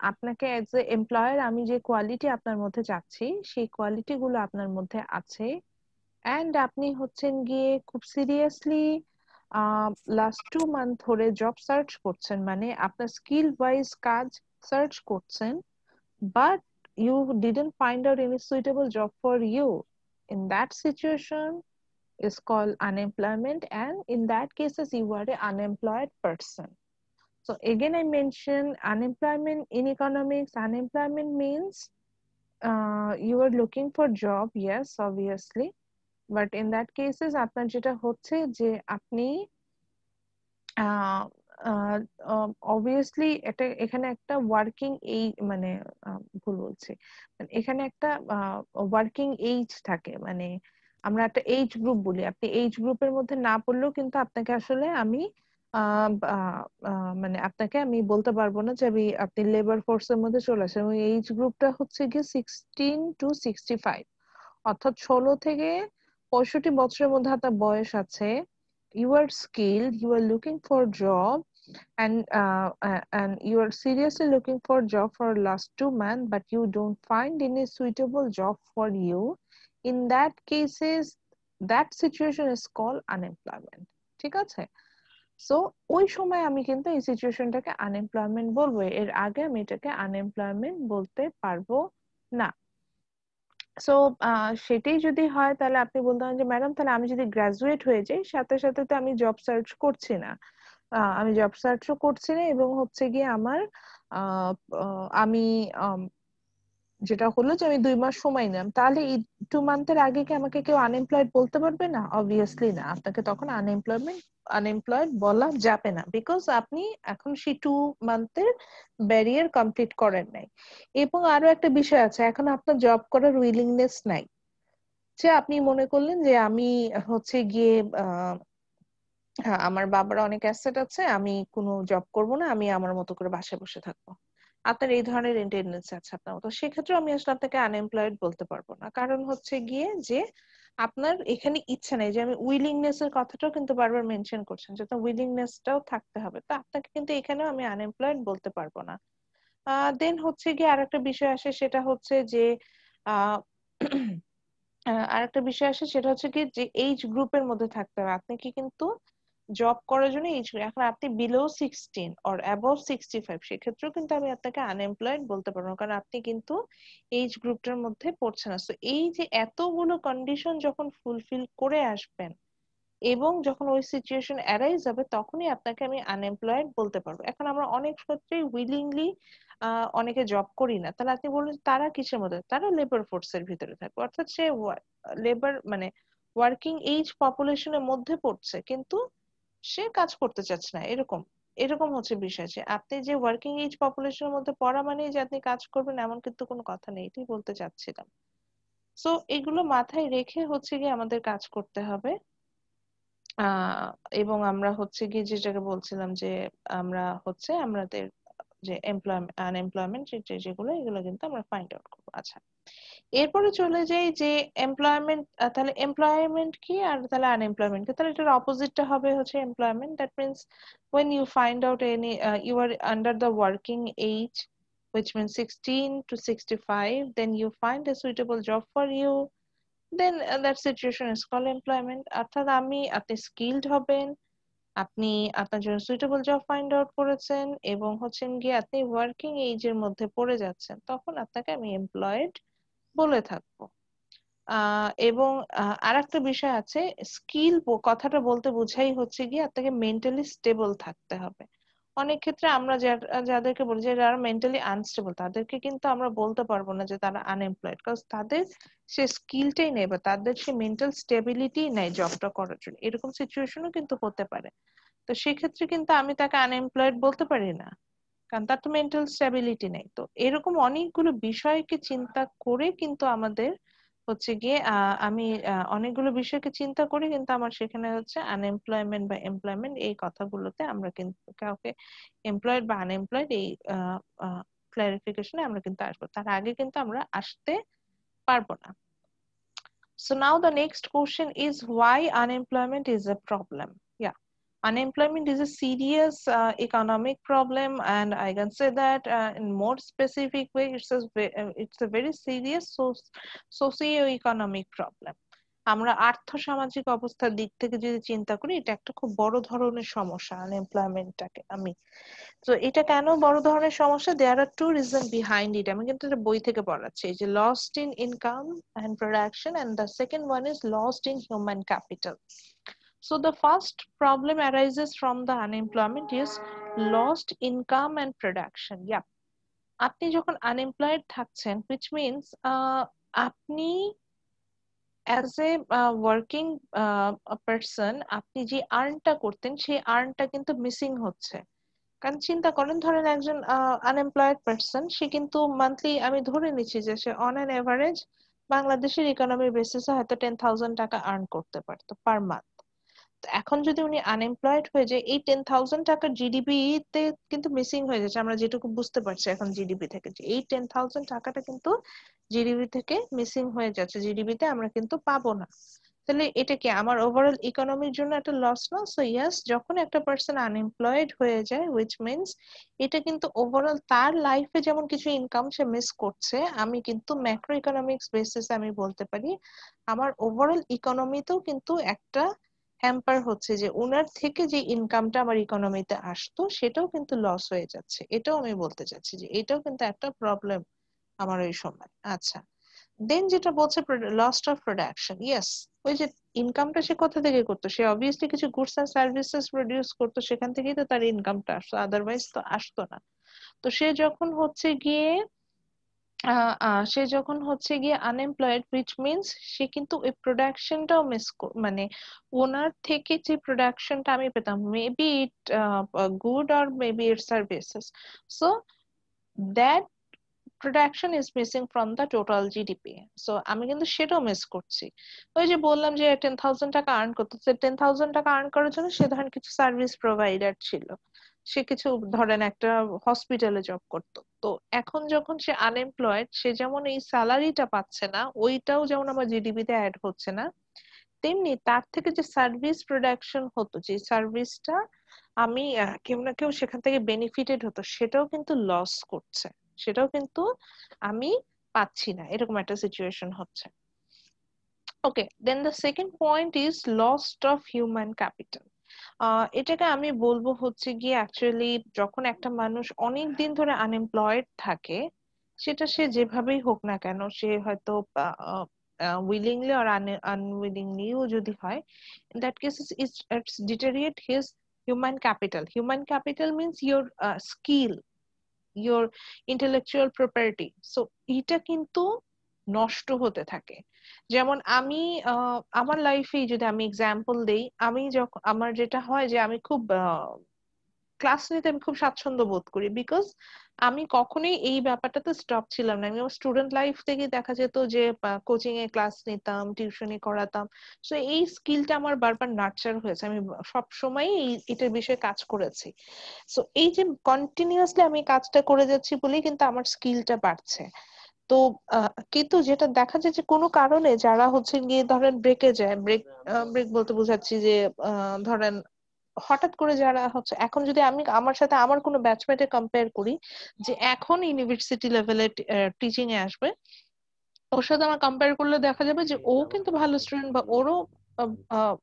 আপনাকে এজ এ এমপ্লয়ার আমি যে কোয়ালিটি আপনার মধ্যে চাচ্ছি সেই কোয়ালিটি গুলো আপনার মধ্যে আছে, এন্ড আপনি হচ্ছেন গিয়ে খুব সিরিয়াসলি লাস্ট 2 মান্থ ধরে জব সার্চ করছেন, মানে আপনার স্কিল ওয়াইজ কাজ সার্চ করছেন, but you didn't find out any suitable job for you. In that situation is called unemployment, and in that cases you are an unemployed person. So again I mention unemployment in economics. Unemployment means you are looking for job, yes obviously, but in that cases আপনার যেটা হচ্ছে যে আপনি obviously এটা এখানে একটা working এই মানে ভুল বলছি, মানে এখানে একটা ওয়ার্কিং এইজ থাকে, মানে আমরা একটা এইজ গ্রুপ বলি, আপনি এইজ গ্রুপের মধ্যে না পড়লেও কিন্তু আপনাকে আসলে আমি মানে আপনাকে আমি বলতে পারবো না যে আপনি লেবার ফোর্সের মধ্যে চলে আসেন। ওই এইজ গ্রুপটা হচ্ছে গিয়ে 16 to 65, অর্থাৎ 16 থেকে 65 বছরের মধ্যে আপনার বয়স আছে, you are skilled, you are looking for job, and you are seriously looking for job for last 2 months, but you don't find any suitable job for you. In that cases, that situation is called unemployment. ঠিক আছে? So ওই সময় আমি কিন্তু এই সিচুয়েশনটাকে unemployment বলবো, এর আগে আমি এটাকে আনএমপ্লয়মেন্ট বলতে পারবো না। সো সেটাই যদি হয় তাহলে আপনি বলতে পারেন যে ম্যাডাম তাহলে আমি যদি গ্রাজুয়েট হয়ে যাই সাথে সাথে তো আমি জব সার্চ করছি না, আমি জব সার্চও করছি না, এবং হচ্ছে গিয়ে আমার আমি যেটা হলো যে আমি 2 মাস সময় নিলাম, তাহলে এই 2 মান্থের আগে কি আমাকে কেউ আনএমপ্লয়েড বলতে পারবে না? অবভিয়াসলি না, আপনাকে তখন আনএমপ্লয়েড বলা যাবে না, বিকজ আপনি এখন সেই 2 মান্থের ব্যারিয়ার কমপ্লিট করেন নাই। এবং আরো একটা বিষয় আছে, এখন আপনার জব করার উইলিংনেস নাই, যে আপনি মনে করলেন যে আমি হচ্ছে গিয়ে আমার বাবার অনেক অ্যাসেট আছে, আমি কোনো জব করব না, আমি আমার মতো করে বাসায় বসে থাকবো, আপনার এই ধরনের টেন্ডেন্সি আছে আপনার মতো, সেক্ষেত্রে আমি আসলে আপনাকে আনএমপ্লয়েড বলতে পারবো না। কারণ হচ্ছে গিয়ে যে আপনার এখানে ইচ্ছা নেই, যে আমি উইলিংনেস এর কথাটাও কিন্তু বারবার মেনশন করছেন, যে উইলিংনেসটাও থাকতে হবে, তো আপনাকে কিন্তু এখানেও আমি আনএমপ্লয়েড বলতে পারবো না। দেন হচ্ছে গিয়ে আরেকটা বিষয় আসে, সেটা হচ্ছে যে আহ আরেকটা বিষয় আসে সেটা হচ্ছে কি যে এইজ গ্রুপের মধ্যে থাকতে হবে, আপনি কি কিন্তু জব করার জন্য এইজ, এখন আপনি বিলো 16 অর অ্যাবভ 65, সেক্ষেত্রেও কিন্তু আমি আপনাকে আনএমপ্লয়েড বলতে পারবো না, কারণ আপনি কিন্তু এইজ গ্রুপটার মধ্যে পড়ছেন না। তো এই যে এতগুলো কন্ডিশন যখন ফুলফিল করে আসবেন এবং যখন ওই সিচুয়েশন অ্যারাইজ হবে, তখনই আপনাকে আমি আনএমপ্লয়েড বলতে পারবো। এখন আমরা অনেক ক্ষেত্রেই উইলিংলি অনেকে জব করি না, তাহলে আপনি বললেন তারা কিসের মধ্যে, তারা লেবার ফোর্সের ভিতরে থাকবে, অর্থাৎ সে লেবার মানে ওয়ার্কিং এইজ পপুলেশনের মধ্যে পড়ছে কিন্তু সে কাজ করতে চাচ্ছে না, এরকম এরকম হচ্ছে বিষয়। যে আপনি যে ওয়ার্কিং এজ পপুলেশনের মধ্যে পড়া মানে যে আপনি কাজ করবেন এমন কিন্তু কোনো কথা নেই, এটাই বলতে চাচ্ছিলাম। সো এগুলো মাথায় রেখে হচ্ছে গিয়ে আমাদের কাজ করতে হবে। আহ এবং আমরা হচ্ছে কি যেটাকে বলছিলাম যে আমরা হচ্ছে আমাদের যে আনএমপ্লয়মেন্ট যেগুলো এগুলো কিন্তু আমরা ফাইন্ড আউট করবো। আচ্ছা, এরপরে চলে যাই যে এমপ্লয়মেন্ট। তাহলে এমপ্লয়মেন্ট কি আর তাহলে আনএমপ্লয়মেন্ট কি? তাহলে এটার অপোজিটটা হবে হচ্ছে employment. That means when you find out any you are under the working age, which means 16 to 65, then you find a suitable job for you, then that situation is called employment. অর্থাৎ আপনি skilled হবেন, আপনি আপনার জন্য suitable job find out করেছেন এবং হচ্ছেন গিয়ে আপনি ওয়ার্কিং এজের মধ্যে পড়ে যাচ্ছেন, তখন আপনাকে আমি এমপ্লয়েড বলে থাকবো। এবং আরেকটা বিষয় আছে, স্কিল কথাটা বলতে বোঝাই হচ্ছে গিয়ে আপনাকে মেন্টালি স্টেবল থাকতে হবে। অনেক ক্ষেত্রে আমরা যাদেরকে বলি যে যারা মেন্টালি আনস্টেবল, তাদেরকে কিন্তু আমরা বলতে পারবো না যে তারা আনএমপ্লয়েড, কারণ তাদের সে স্কিলটাই নেই বা তাদের সে মেন্টাল স্টেবিলিটি নেই জবটা করার জন্য। এরকম সিচুয়েশনও কিন্তু হতে পারে। তো সেক্ষেত্রে কিন্তু আমি তাকে আনএমপ্লয়েড বলতে পারি না, কারণ তার তো মেন্টাল স্টেবিলিটি নেই। তো এরকম অনেকগুলো বিষয়কে চিন্তা করে কিন্তু আমাদের হচ্ছে গিয়ে আমি অনেকগুলো বিষয়কে চিন্তা করি কিন্তু আমার সেখানে হচ্ছে আনএমপ্লয়মেন্ট বা এমপ্লয়মেন্ট এই কথাগুলোতে আমরা কিন্তু কাউকে এমপ্লয়েড বা আনএমপ্লয়েড এই ক্লারিফিকেশনে আমরা কিন্তু আসবো, তার আগে কিন্তু আমরা আসতে পারবো না। So now the next question is why unemployment is a problem. Yeah, unemployment is a serious economic problem, and I can say that in more specific way, it's a very serious socio-economic problem. আমরা আর্থ সামাজিক অবস্থার দিক থেকে যদি চিন্তা করি, এটা একটা খুব বড় ধরনের সমস্যা আনএমপ্লয়মেন্টটাকে আমি। তো এটা কেন বড় ধরনের সমস্যা? দেয়ার আর টু রিজন বিহাইন্ড ইট। আমি কিন্তু এটা বই থেকে পড়াচ্ছি, যে lost in income and production, and the second one is lost in human capital. So the first problem arises from the unemployment is lost income and production. Yeah, আপনি যখন unemployed থাকছেন, which means আপনি as a working person আপনি যে আর্নটা করতেন সেই আর্নটা কিন্তু missing হচ্ছে। কারণ চিন্তা করেন, ধরেন একজন আনএমপ্লয়েড পার্সন, সে কিন্তু মান্থলি, আমি ধরে নিচ্ছি যে সে অন অ্যান এভারেজ বাংলাদেশের ইকোনমি বেসিসে হয়তো 10,000 টাকা আর্ন করতে পারতো পার মান্থ। এখন যদি উনি আনএমপ্লয়েড হয়ে যায়, এই 10,000 টাকা জিডিপি তে কিন্তু মিসিং হয়ে যাচ্ছে। আমরা যেটুকু বুঝতে পারছি এখন জিডিপি থেকে, যে এই 10,000 টাকাটা কিন্তু জিডিপি থেকে মিসিং হয়ে যাচ্ছে, জিডিপি তে আমরা কিন্তু পাবো না। তাহলে এটা কি আমার ওভারঅল ইকোনমির জন্য একটা লস না? সো ইয়েস, যখন একটা পার্সন আনএমপ্লয়েড হয়ে যায়, হুইচ মিনস এটা কিন্তু ওভারঅল তার লাইফে যেমন কিছু ইনকাম সে মিস করছে, আমি কিন্তু ম্যাক্রো ইকোনমিক্স বেসিসে আমি বলতে পারি আমার ওভারঅল ইকোনমিতেও কিন্তু একটা হ্যাম্পার হচ্ছে, যে ওনার থেকে যে ইনকামটা আমার ইকোনমিতে আসতো সেটাও কিন্তু লস হয়ে যাচ্ছে। এটাও আমি বলতে চাচ্ছি যে এটাও কিন্তু একটা প্রবলেম আমার ওই সময়। আচ্ছা, দেন যেটা বলছে লস্ট অফ প্রোডাকশন। ইয়েস, ওই যে ইনকামটা সে কোথা থেকে করতো? সে অবভিয়াসলি কিছু গুডস এন্ড সার্ভিসেস প্রডিউস করতো, সেখান থেকেই তো তার ইনকামটা আসতো, আদারওয়াইজ তো আসতো না। তো সে যখন হচ্ছে গিয়ে আনএমপ্লয়েড, হুইচ মিনস সে কিন্তু ওই প্রোডাকশনটাও মানে ওনার থেকে যে প্রোডাকশনটা আমি পেতাম, maybe it good or maybe it services, so that production is missing from the total GDP. So আমি কিন্তু সেটাও মিস করছি। ওই যে বললাম যে 10,000 টাকা আর্ন করতো, 10,000 টাকা আর্ন করার জন্য সে ধরেন কিছু সার্ভিস প্রোভাইডার ছিল, সে কিছু ধরেন একটা হসপিটালে জব করতো। তো এখন যখন সে আনএমপ্লয়েড, সে যেমন এই স্যালারিটা পাচ্ছে না, ওইটাও যেমন আমার জিডিপি তে অ্যাড হচ্ছে না, তেমনি তার থেকে যে সার্ভিস প্রোডাকশন হতো, যে সার্ভিসটা আমি কেউ না কেউ সেখান থেকে বেনিফিটেড হতো, সেটাও কিন্তু লস করছে, সেটাও কিন্তু আমি পাচ্ছি না, এরকম একটা সিচুয়েশন হচ্ছে। Okay, then the second point is lost of human capital. এটাকে আমি বলবো হচ্ছে গিয়ে অ্যাকচুয়ালি যখন একটা মানুষ অনেক দিন ধরে আনএমপ্লয়েড থাকে, সেটা সে যেভাবেই হোক না কেন, সে হয়তো উইলিংলি আর আনউইলিংলিও যদি হয়, in that case it's deteriorate his human capital. Human capital means your skill, your intellectual property. So এটা কিন্তু নষ্ট হতে থাকে। যেমন আমি আমার লাইফে যদি আমি এক্সাম্পল দেই, আমি যখন আমার যেটা হয় যে আমি খুব ক্লাস নিতে আমি খুব স্বাচ্ছন্দ্য বোধ করি, বিকজ আমি কখনোই এই ব্যাপারটাতে স্টপ ছিলাম না। আমি আমার স্টুডেন্ট লাইফ থেকে দেখা যেত যে কোচিং এ ক্লাস নিতাম, টিউশনি করাতাম। সো এই স্কিলটা আমার বারবার নার্চার হয়েছে, আমি সব সময় এটার বিষয়ে কাজ করেছি। সো এই যে কন্টিনিউয়াসলি আমি কাজটা করে যাচ্ছি বলেই কিন্তু আমার স্কিলটা বাড়ছে। তো কিন্তু যেটা দেখা যায় যে কোনো কারণে যারা হচ্ছে গিয়ে ধরেন ব্রেকে যায়, ব্রেক বলতে বোঝাচ্ছি যে ধরেন হঠাৎ করে যারা হচ্ছে, এখন যদি আমি আমার সাথে আমার কোনো ব্যাচমেটে কম্পেয়ার করি যে এখন ইউনিভার্সিটি লেভেলে টিচিং এ আসবে, ওর সাথে আমার কম্পেয়ার করলে দেখা যাবে যে ও কিন্তু ভালো স্টুডেন্ট বা ওরও আহ, আহ,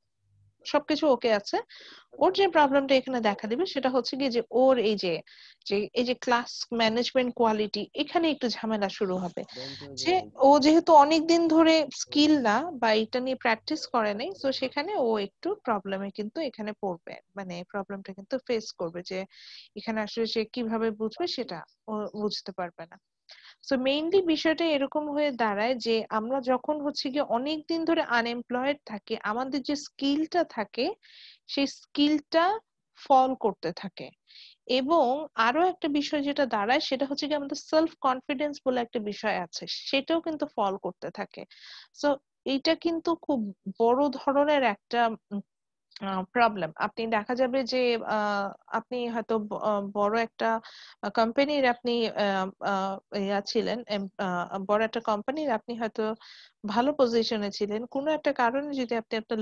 সবকিছু ওকে আছে। ওর যে প্রবলেমটা এখানে দেখা দিবে সেটা হচ্ছে কি যে ওর এই যে ক্লাস ম্যানেজমেন্ট কোয়ালিটি, এখানে একটু ঝামেলা শুরু হবে। যে ও যেহেতু অনেকদিন ধরে স্কিল না বা এটা নিয়ে প্র্যাকটিস করে নাই, তো সেখানে ও একটু প্রবলেমে কিন্তু এখানে পড়বে, মানে প্রবলেমটা কিন্তু ফেস করবে যে এখানে আসলে সে কিভাবে বুঝবে সেটা ও বুঝতে পারবে না। সো মেইনলি বিষয়টা এরকম হয়ে দাঁড়ায় যে আমরা যখন হচ্ছে গিয়ে অনেকদিন ধরে আনএমপ্লয়েড থাকি, আমাদের যে স্কিলটা থাকে সেই স্কিলটা ফল করতে থাকে। এবং আরো একটা বিষয় যেটা দাঁড়ায় সেটা হচ্ছে কি আমাদের সেলফ কনফিডেন্স বলে একটা বিষয় আছে, সেটাও কিন্তু ফল করতে থাকে। সো এইটা কিন্তু খুব বড় ধরনের একটা প্রবলেম। আপনি দেখা যাবে যে আপনি হয়তো বড় একটা কোম্পানির আপনি ইয়া ছিলেন, বড় একটা কোম্পানির আপনি হয়তো ভালো পজিশনে ছিলেন, কোনো একটা কারণে যদি আপনি আপনার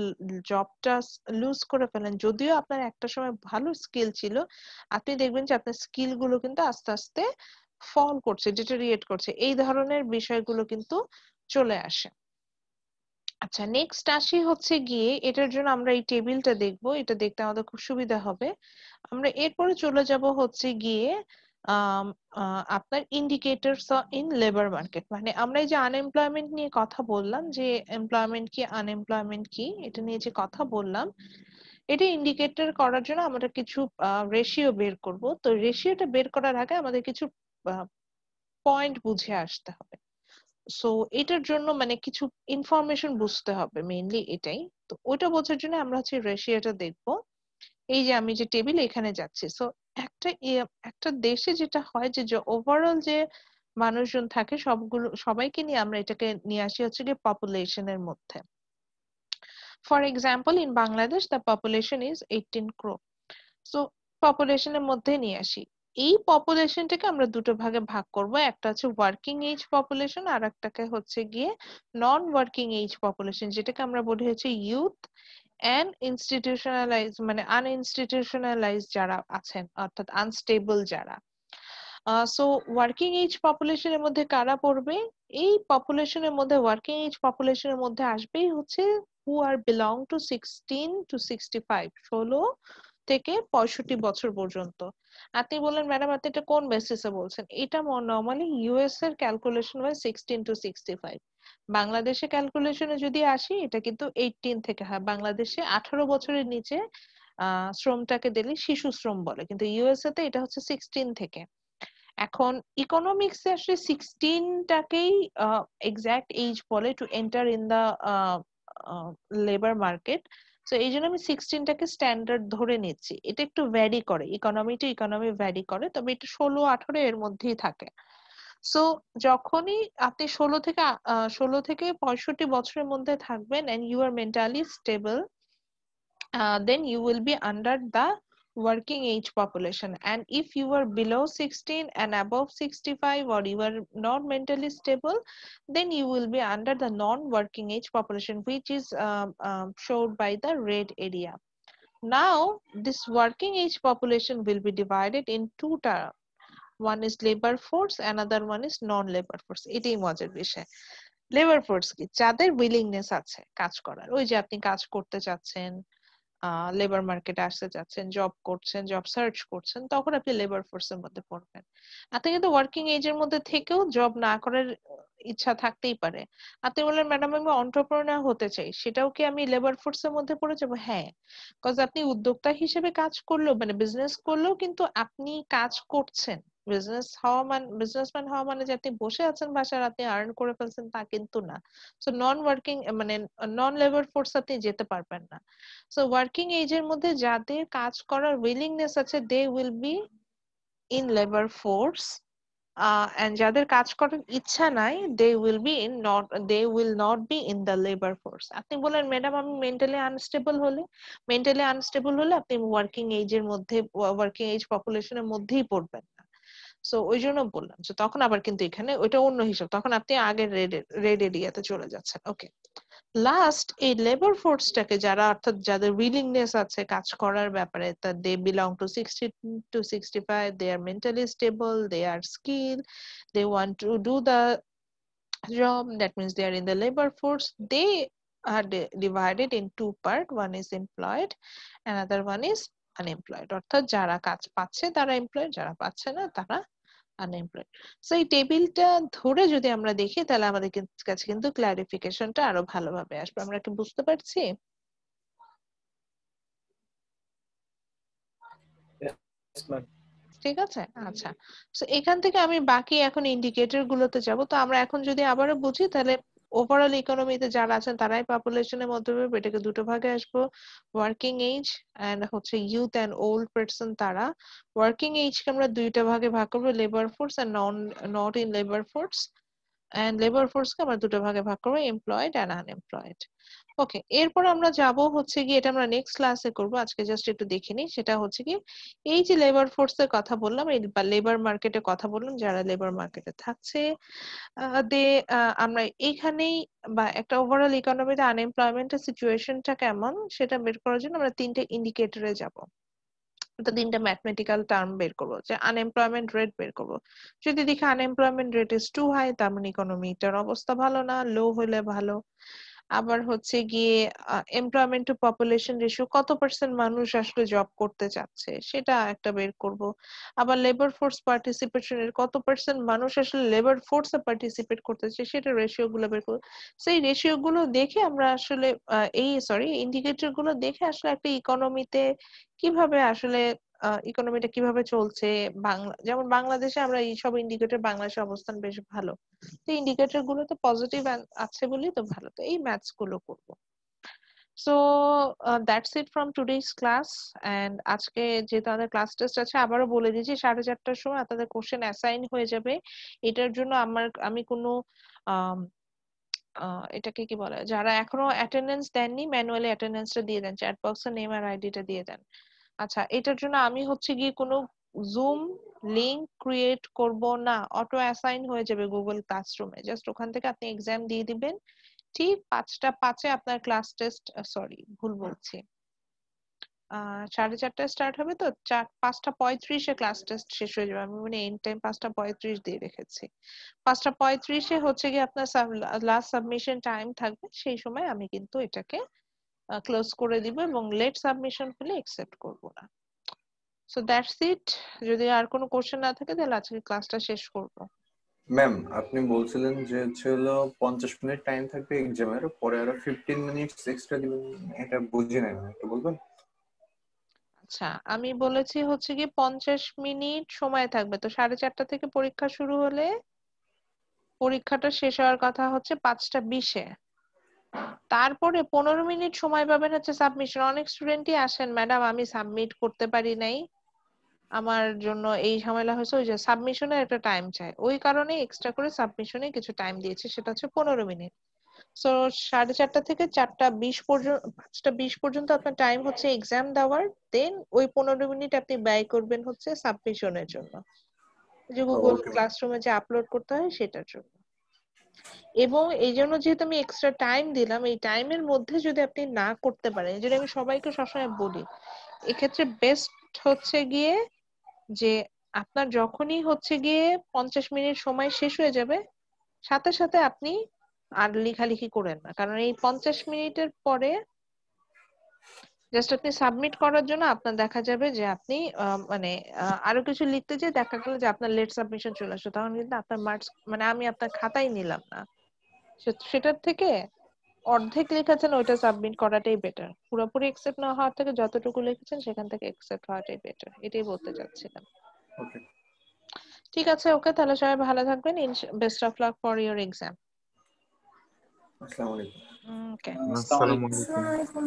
জবটা লুজ করে ফেলেন, যদিও আপনার একটা সময় ভালো স্কিল ছিল, আপনি দেখবেন যে আপনার স্কিল গুলো কিন্তু আস্তে আস্তে ফল করছে, ডিটেরিয়েট করছে, এই ধরনের বিষয়গুলো কিন্তু চলে আসে। আচ্ছা, নেক্সট আসি হচ্ছে গিয়ে এটার জন্য আমরা এই টেবিলটা দেখবো, এটা দেখতে আমাদের খুব সুবিধা হবে। আমরা এরপরে চলে যাব হচ্ছে গিয়ে আপনার ইন্ডিকেটরস ইন লেবার মার্কেট, মানে আমরা এই যে আনএমপ্লয়মেন্ট নিয়ে কথা বললাম, যে এমপ্লয়মেন্ট কি আনএমপ্লয়মেন্ট কি এটা নিয়ে যে কথা বললাম, এটা ইন্ডিকেটর করার জন্য আমরা কিছু রেশিও বের করব। তো রেশিওটা বের করার আগে আমাদের কিছু পয়েন্ট বুঝে আসতে হবে। সো এটার জন্য মানে কিছু ইনফরমেশন বুঝতে হবে, মেইনলি এটাই। তো ওইটা বোঝার জন্য আমরা হচ্ছে রেশিওটা দেখব। এই যে আমি যে টেবিল এখানে যাচ্ছি, সো একটা দেশে যেটা হয় যে ওভারঅল যে মানুষজন থাকে সবাইকে নিয়ে আমরা এটাকে নিয়ে আসি হচ্ছে গিয়ে পপুলেশনের মধ্যে। For example, in Bangladesh the population is 18 crore। So পপুলেশনের মধ্যে নিয়ে আসি, এই পপুলেশনটাকে আমরা দুটো ভাগে ভাগ করব, একটা হচ্ছে ওয়ার্কিং এজ পপুলেশন আর একটাকে হচ্ছে গিয়ে নন ওয়ার্কিং এজ পপুলেশন, যেটাকে আমরা বলি হচ্ছে ইউথ এন্ড ইনস্টিটিউশনালাইজ, মানে আনইনস্টিটিউশনালাইজ যারা আছেন, অর্থাৎ আনস্টেবল যারা। সো ওয়ার্কিং এজ পপুলেশনের মধ্যে কারা পড়বে? এই পপুলেশনের মধ্যে, ওয়ার্কিং এজ পপুলেশনের মধ্যে আসবেই হচ্ছে হু আর বিলং টু 16 to 65, 16 থেকে 65 বছর পর্যন্ত। আপনি বললেন ম্যাডাম আপনি এটা কোন বেসিসে বলছেন? এটা নরমালি ইউএস এর ক্যালকুলেশন হয় 16 to 65। বাংলাদেশে ক্যালকুলেশনে যদি আসি, এটা কিন্তু 18 থেকে হয়। বাংলাদেশে 18 বছরের নিচে শ্রমটাকে দিলে শিশু শ্রম বলে, কিন্তু ইউএসএ তে এটা হচ্ছে 16 থেকে। এখন ইকোনমিক্সে আসলে 16টাকেই এক্সাক্ট এজ বলে to enter in the labour market. তো এই জন্য আমি 16টাকে স্ট্যান্ডার্ড ধরে নিচ্ছি। এটা একটু ভ্যারি করে, ইকোনমি টু ইকোনমি ভ্যারি করে, তবে এটা 16-18 এর মধ্যেই থাকে। সো যখনই আপনি 16 থেকে 65 বছরের মধ্যে থাকবেন and you are mentally stable, then you will be under the working age population. And if you are below 16 and above 65, or you are not mentally stable, then you will be under the non-working age population, which is showed by the red area. Now this working age population will be divided in two terms. One is labor force, another one is non-labor force. এটাই মজার বিষয়। Labour force কি? যাদের willingness আছে কাজ করার, ওই যে আপনি কাজ করতে চাচ্ছেন, লেবার মার্কেটে আসতে চাচ্ছেন, জব করছেন, জব সার্চ করছেন, তখন আপনি লেবার ফোর্সের মধ্যে পড়বেন। আপনি কিন্তু ওয়ার্কিং এজের মধ্যে থেকেও জব না করার ইচ্ছা থাকতেই পারে। আপনি বললেন ম্যাডাম আমি এন্টারপ্রেনার হতে চাই, সেটাও কি আমি লেবার ফোর্সের মধ্যে পড়ে যাবো? হ্যাঁ, কজ আপনি উদ্যোক্তা হিসেবে কাজ করলেও, মানে বিজনেস করলেও কিন্তু আপনি কাজ করছেন, বিজনেসম্যান হওয়া মানে যে আপনি বসে আছেন বাসায় আপনি আর্ন করে ফেলছেন তা কিন্তু না। সো নন ওয়ার্কিং মানে নন লেবার ফোর্স আপনি যেতে পারবেন না। সো ওয়ার্কিং এজের মধ্যে যাদের কাজ করার উইলিংনেস আছে they will be in labour force, and যাদের কাজ করার ইচ্ছা নাই they will not be in the labor force. আপনি বলেন ম্যাডাম আমি মেন্টালি আনস্টেবল হলে আপনি ওয়ার্কিং এজের মধ্যে ওয়ার্কিং এজ পপুলেশনের মধ্যেই পড়বেন না। সো ওই জন্য বললাম যে তখন আবার কিন্তু এখানে ওইটা অন্য হিসাব, তখন আপনি আগের রেড এরিয়াতে চলে যাচ্ছেন। ওকে, লাস্ট এই লেবার ফোর্সটাকে যারা অর্থাৎ যাদের উইলিংনেস আছে কাজ করার ব্যাপারে, তা দে belong to 60 to 65, they are mentally stable, they are skilled, they want to do the job, that means they are in the labor force. They are divided in two part, one is employed, another one is unemployed. অর্থাৎ যারা কাজ পাচ্ছে তারা employed, যারা পাচ্ছে না তারা unemployed. So এই টেবিলটা ধরে যদি আমরা দেখি তাহলে আমাদের কাছে কিন্তু ক্লারিফিকেশনটা আরো ভালোভাবে আসবে। আমরা কি বুঝতে পারছি? ঠিক আছে, আচ্ছা। সো এখান থেকে আমি বাকি এখন ইন্ডিকেটর গুলোতে যাব। তো আমরা এখন যদি আবারও বুঝি তাহলে ওভারঅল ইকোনমিতে যারা আছেন তারাই পপুলেশনের মধ্যে পড়বে। এটাকে দুটো ভাগে আসবো, ওয়ার্কিং এজ এন্ড হচ্ছে ইউথ এন্ড ওল্ড পারসন। তারা ওয়ার্কিং এজ কে আমরা দুইটা ভাগে ভাগ করবো, labour force and not in labour force, and labour force কে আমরা দুটো ভাগে ভাগ করবো, এমপ্লয়েড এন্ড আনএমপ্লয়েড। ওকে, এরপর আমরা যাব হচ্ছে কি, এটা আমরা নেক্সট ক্লাসে করব, আজকে জাস্ট একটু দেখে নিই। সেটা হচ্ছে কি এই যে লেবার ফোর্স এর কথা বললাম, এই লেবার মার্কেটের কথা বললাম, যারা লেবার মার্কেটে থাকছে আমরা এইখানেই বা একটা ওভারঅল ইকোনমিতে আনএমপ্লয়মেন্টের সিচুয়েশনটা কেমন সেটা বের করার জন্য আমরা তিনটে ইন্ডিকেটরে যাব। তিনটা ম্যাথমেটিক্যাল টার্ম বের করবো, যে আনএমপ্লয়মেন্ট রেট বের করবো। যদি দেখি unemployment rate is too high, তার মানে ইকোনমিটার অবস্থা ভালো না, লো হলে ভালো। আবার হচ্ছে গিয়ে এমপ্লয়মেন্ট টু পপুলেশন রেশিও, কত পার্সেন্ট মানুষ আসলে জব করতে চাচ্ছে সেটা একটা বের করব। আবার লেবার ফোর্স পার্টিসিপেশনের, কত পার্সেন্ট মানুষ আসলে লেবার ফোর্সে পার্টিসিপেট করতে চাচ্ছে সেটা রেশিও গুলো বের করব। সেই রেশিও গুলো দেখে আমরা আসলে ইন্ডিকেটর গুলো দেখে আসলে একটা ইকোনমিতে কিভাবে আসলে ইকোনমিটা কিভাবে চলছে, যেমন বাংলাদেশে আমরা এই সব ইন্ডিকেটর, বাংলাদেশের অবস্থান বেশ ভালো, তো ইন্ডিকেটর গুলোতে পজিটিভ আছে বলেই তো ভালো, তো এই ম্যাথস গুলো করব। So that's it from today's class. And আজকে যেহেতু আমাদের ক্লাস টেস্ট আছে, আবারও বলে দিচ্ছি 4:30টার সময় আপনাদের কোশ্চেন অ্যাসাইন হয়ে যাবে। এটার জন্য আমি কোনো এটাকে কি বলে, যারা এখনো অ্যাটেন্ডেন্স দেননি ম্যানুয়ালি অ্যাটেন্ডেন্সটা দিয়ে দেন, চ্যাট বক্সে নেম আর আইডিটা দিয়ে দেন। আচ্ছা, এটার জন্য আমি হচ্ছে গিয়ে কোনো জুম লিংক ক্রিয়েট করব না, অটো অ্যাসাইন হয়ে যাবে গুগল ক্লাসরুমে। জাস্ট ওখান থেকে আপনি এক্সাম দিয়ে দিবেন, ঠিক 5টা 5-এ আপনার ক্লাস টেস্ট, সরি ভুল বলছি, 4:30টায় স্টার্ট হবে, তো 5টা 35-এ ক্লাস টেস্ট শেষ হয়ে যাবে। আমি মানে এন্ড টাইম 5টা 35 দিয়ে রেখেছি। 5টা 35-এ হচ্ছে গিয়ে আপনার লাস্ট সাবমিশন টাইম থাকবে, সেই সময় আমি কিন্তু এটাকে ক্লোজ করে দিব এবং লেট সাবমিশন হলে একসেপ্ট করব না। সো দ্যাটস ইট। যদি আর কোনো কোশ্চেন না থাকে তাহলে আজকে ক্লাসটা শেষ করব। ম্যাম আপনি বলছিলেন যে হলো 50 মিনিট টাইম থাকবে এক্সামের পরে, আরো 15 মিনিটস এক্সট্রা দিবেন, এটা বুঝি নাই, একটু বলবেন? আচ্ছা, আমি বলেছি হচ্ছে কি 50 মিনিট সময় থাকবে, তো 4:30 থেকে পরীক্ষা শুরু হলে পরীক্ষাটা শেষ হওয়ার কথা হচ্ছে 5টা 20-এ। তারপরে 15 মিনিট সময় পাবেন হচ্ছে সাবমিশন। অনেক স্টুডেন্টই আসেন, ম্যাডাম আমি সাবমিট করতে পারি নাই, আমার জন্য এই ঝামেলা হয়েছে, ওই যে সাবমিশনের একটা টাইম চায়, ওই কারণে এক্সট্রা করে সাবমিশনে কিছু টাইম দিয়েছে, সেটা হচ্ছে 15 মিনিট। সো 4:30 থেকে 4টা 20 পর্যন্ত, 5টা 20 পর্যন্ত আপনার টাইম হচ্ছে এক্সাম দেওয়ার, দেন ওই 15 মিনিট আপনি ব্যয় করবেন হচ্ছে সাবমিশনের জন্য, যে গুগল ওকে ক্লাসরুমে যে আপলোড করতে হয় সেটার জন্য। এবং এই জন্য যেহেতু আমি এক্সট্রা টাইম দিলাম, এই টাইমের মধ্যে যদি আপনি না করতে পারেন, এই জন্য আমি সবাইকে সবসময় বলি এক্ষেত্রে বেস্ট হচ্ছে গিয়ে যে আপনার যখনই হচ্ছে গিয়ে 50 মিনিট সময় শেষ হয়ে যাবে, সাথে সাথে আপনি আর লেখালেখি করেন না, কারণ এই 50 মিনিটের পরে জাস্ট আপনি সাবমিট করার জন্য আপনার দেখা যাবে যে আপনি মানে আরো কিছু লিখতে যেয়ে দেখা গেল যে আপনার লেট সাবমিশন চলে আসলো, তখন কিন্তু আপনার মার্কস মানে আমি আপনার খাতায় নিলাম না। সেটার থেকে অর্ধেক লিখেছেন ওইটা সাবমিট করাটাই বেটার, পুরোপুরি একসেপ্ট না হওয়ার থেকে যতটুকু লিখেছেন সেখান থেকে একসেপ্ট হওয়াটাই বেটার, এটাই বলতে চাচ্ছিলাম। ওকে ঠিক আছে, ওকে, তাহলে সবাই ভালো থাকবেন। Best of luck for your exam. আসসালামু আলাইকুম। ওকে। আসসালামু আলাইকুম।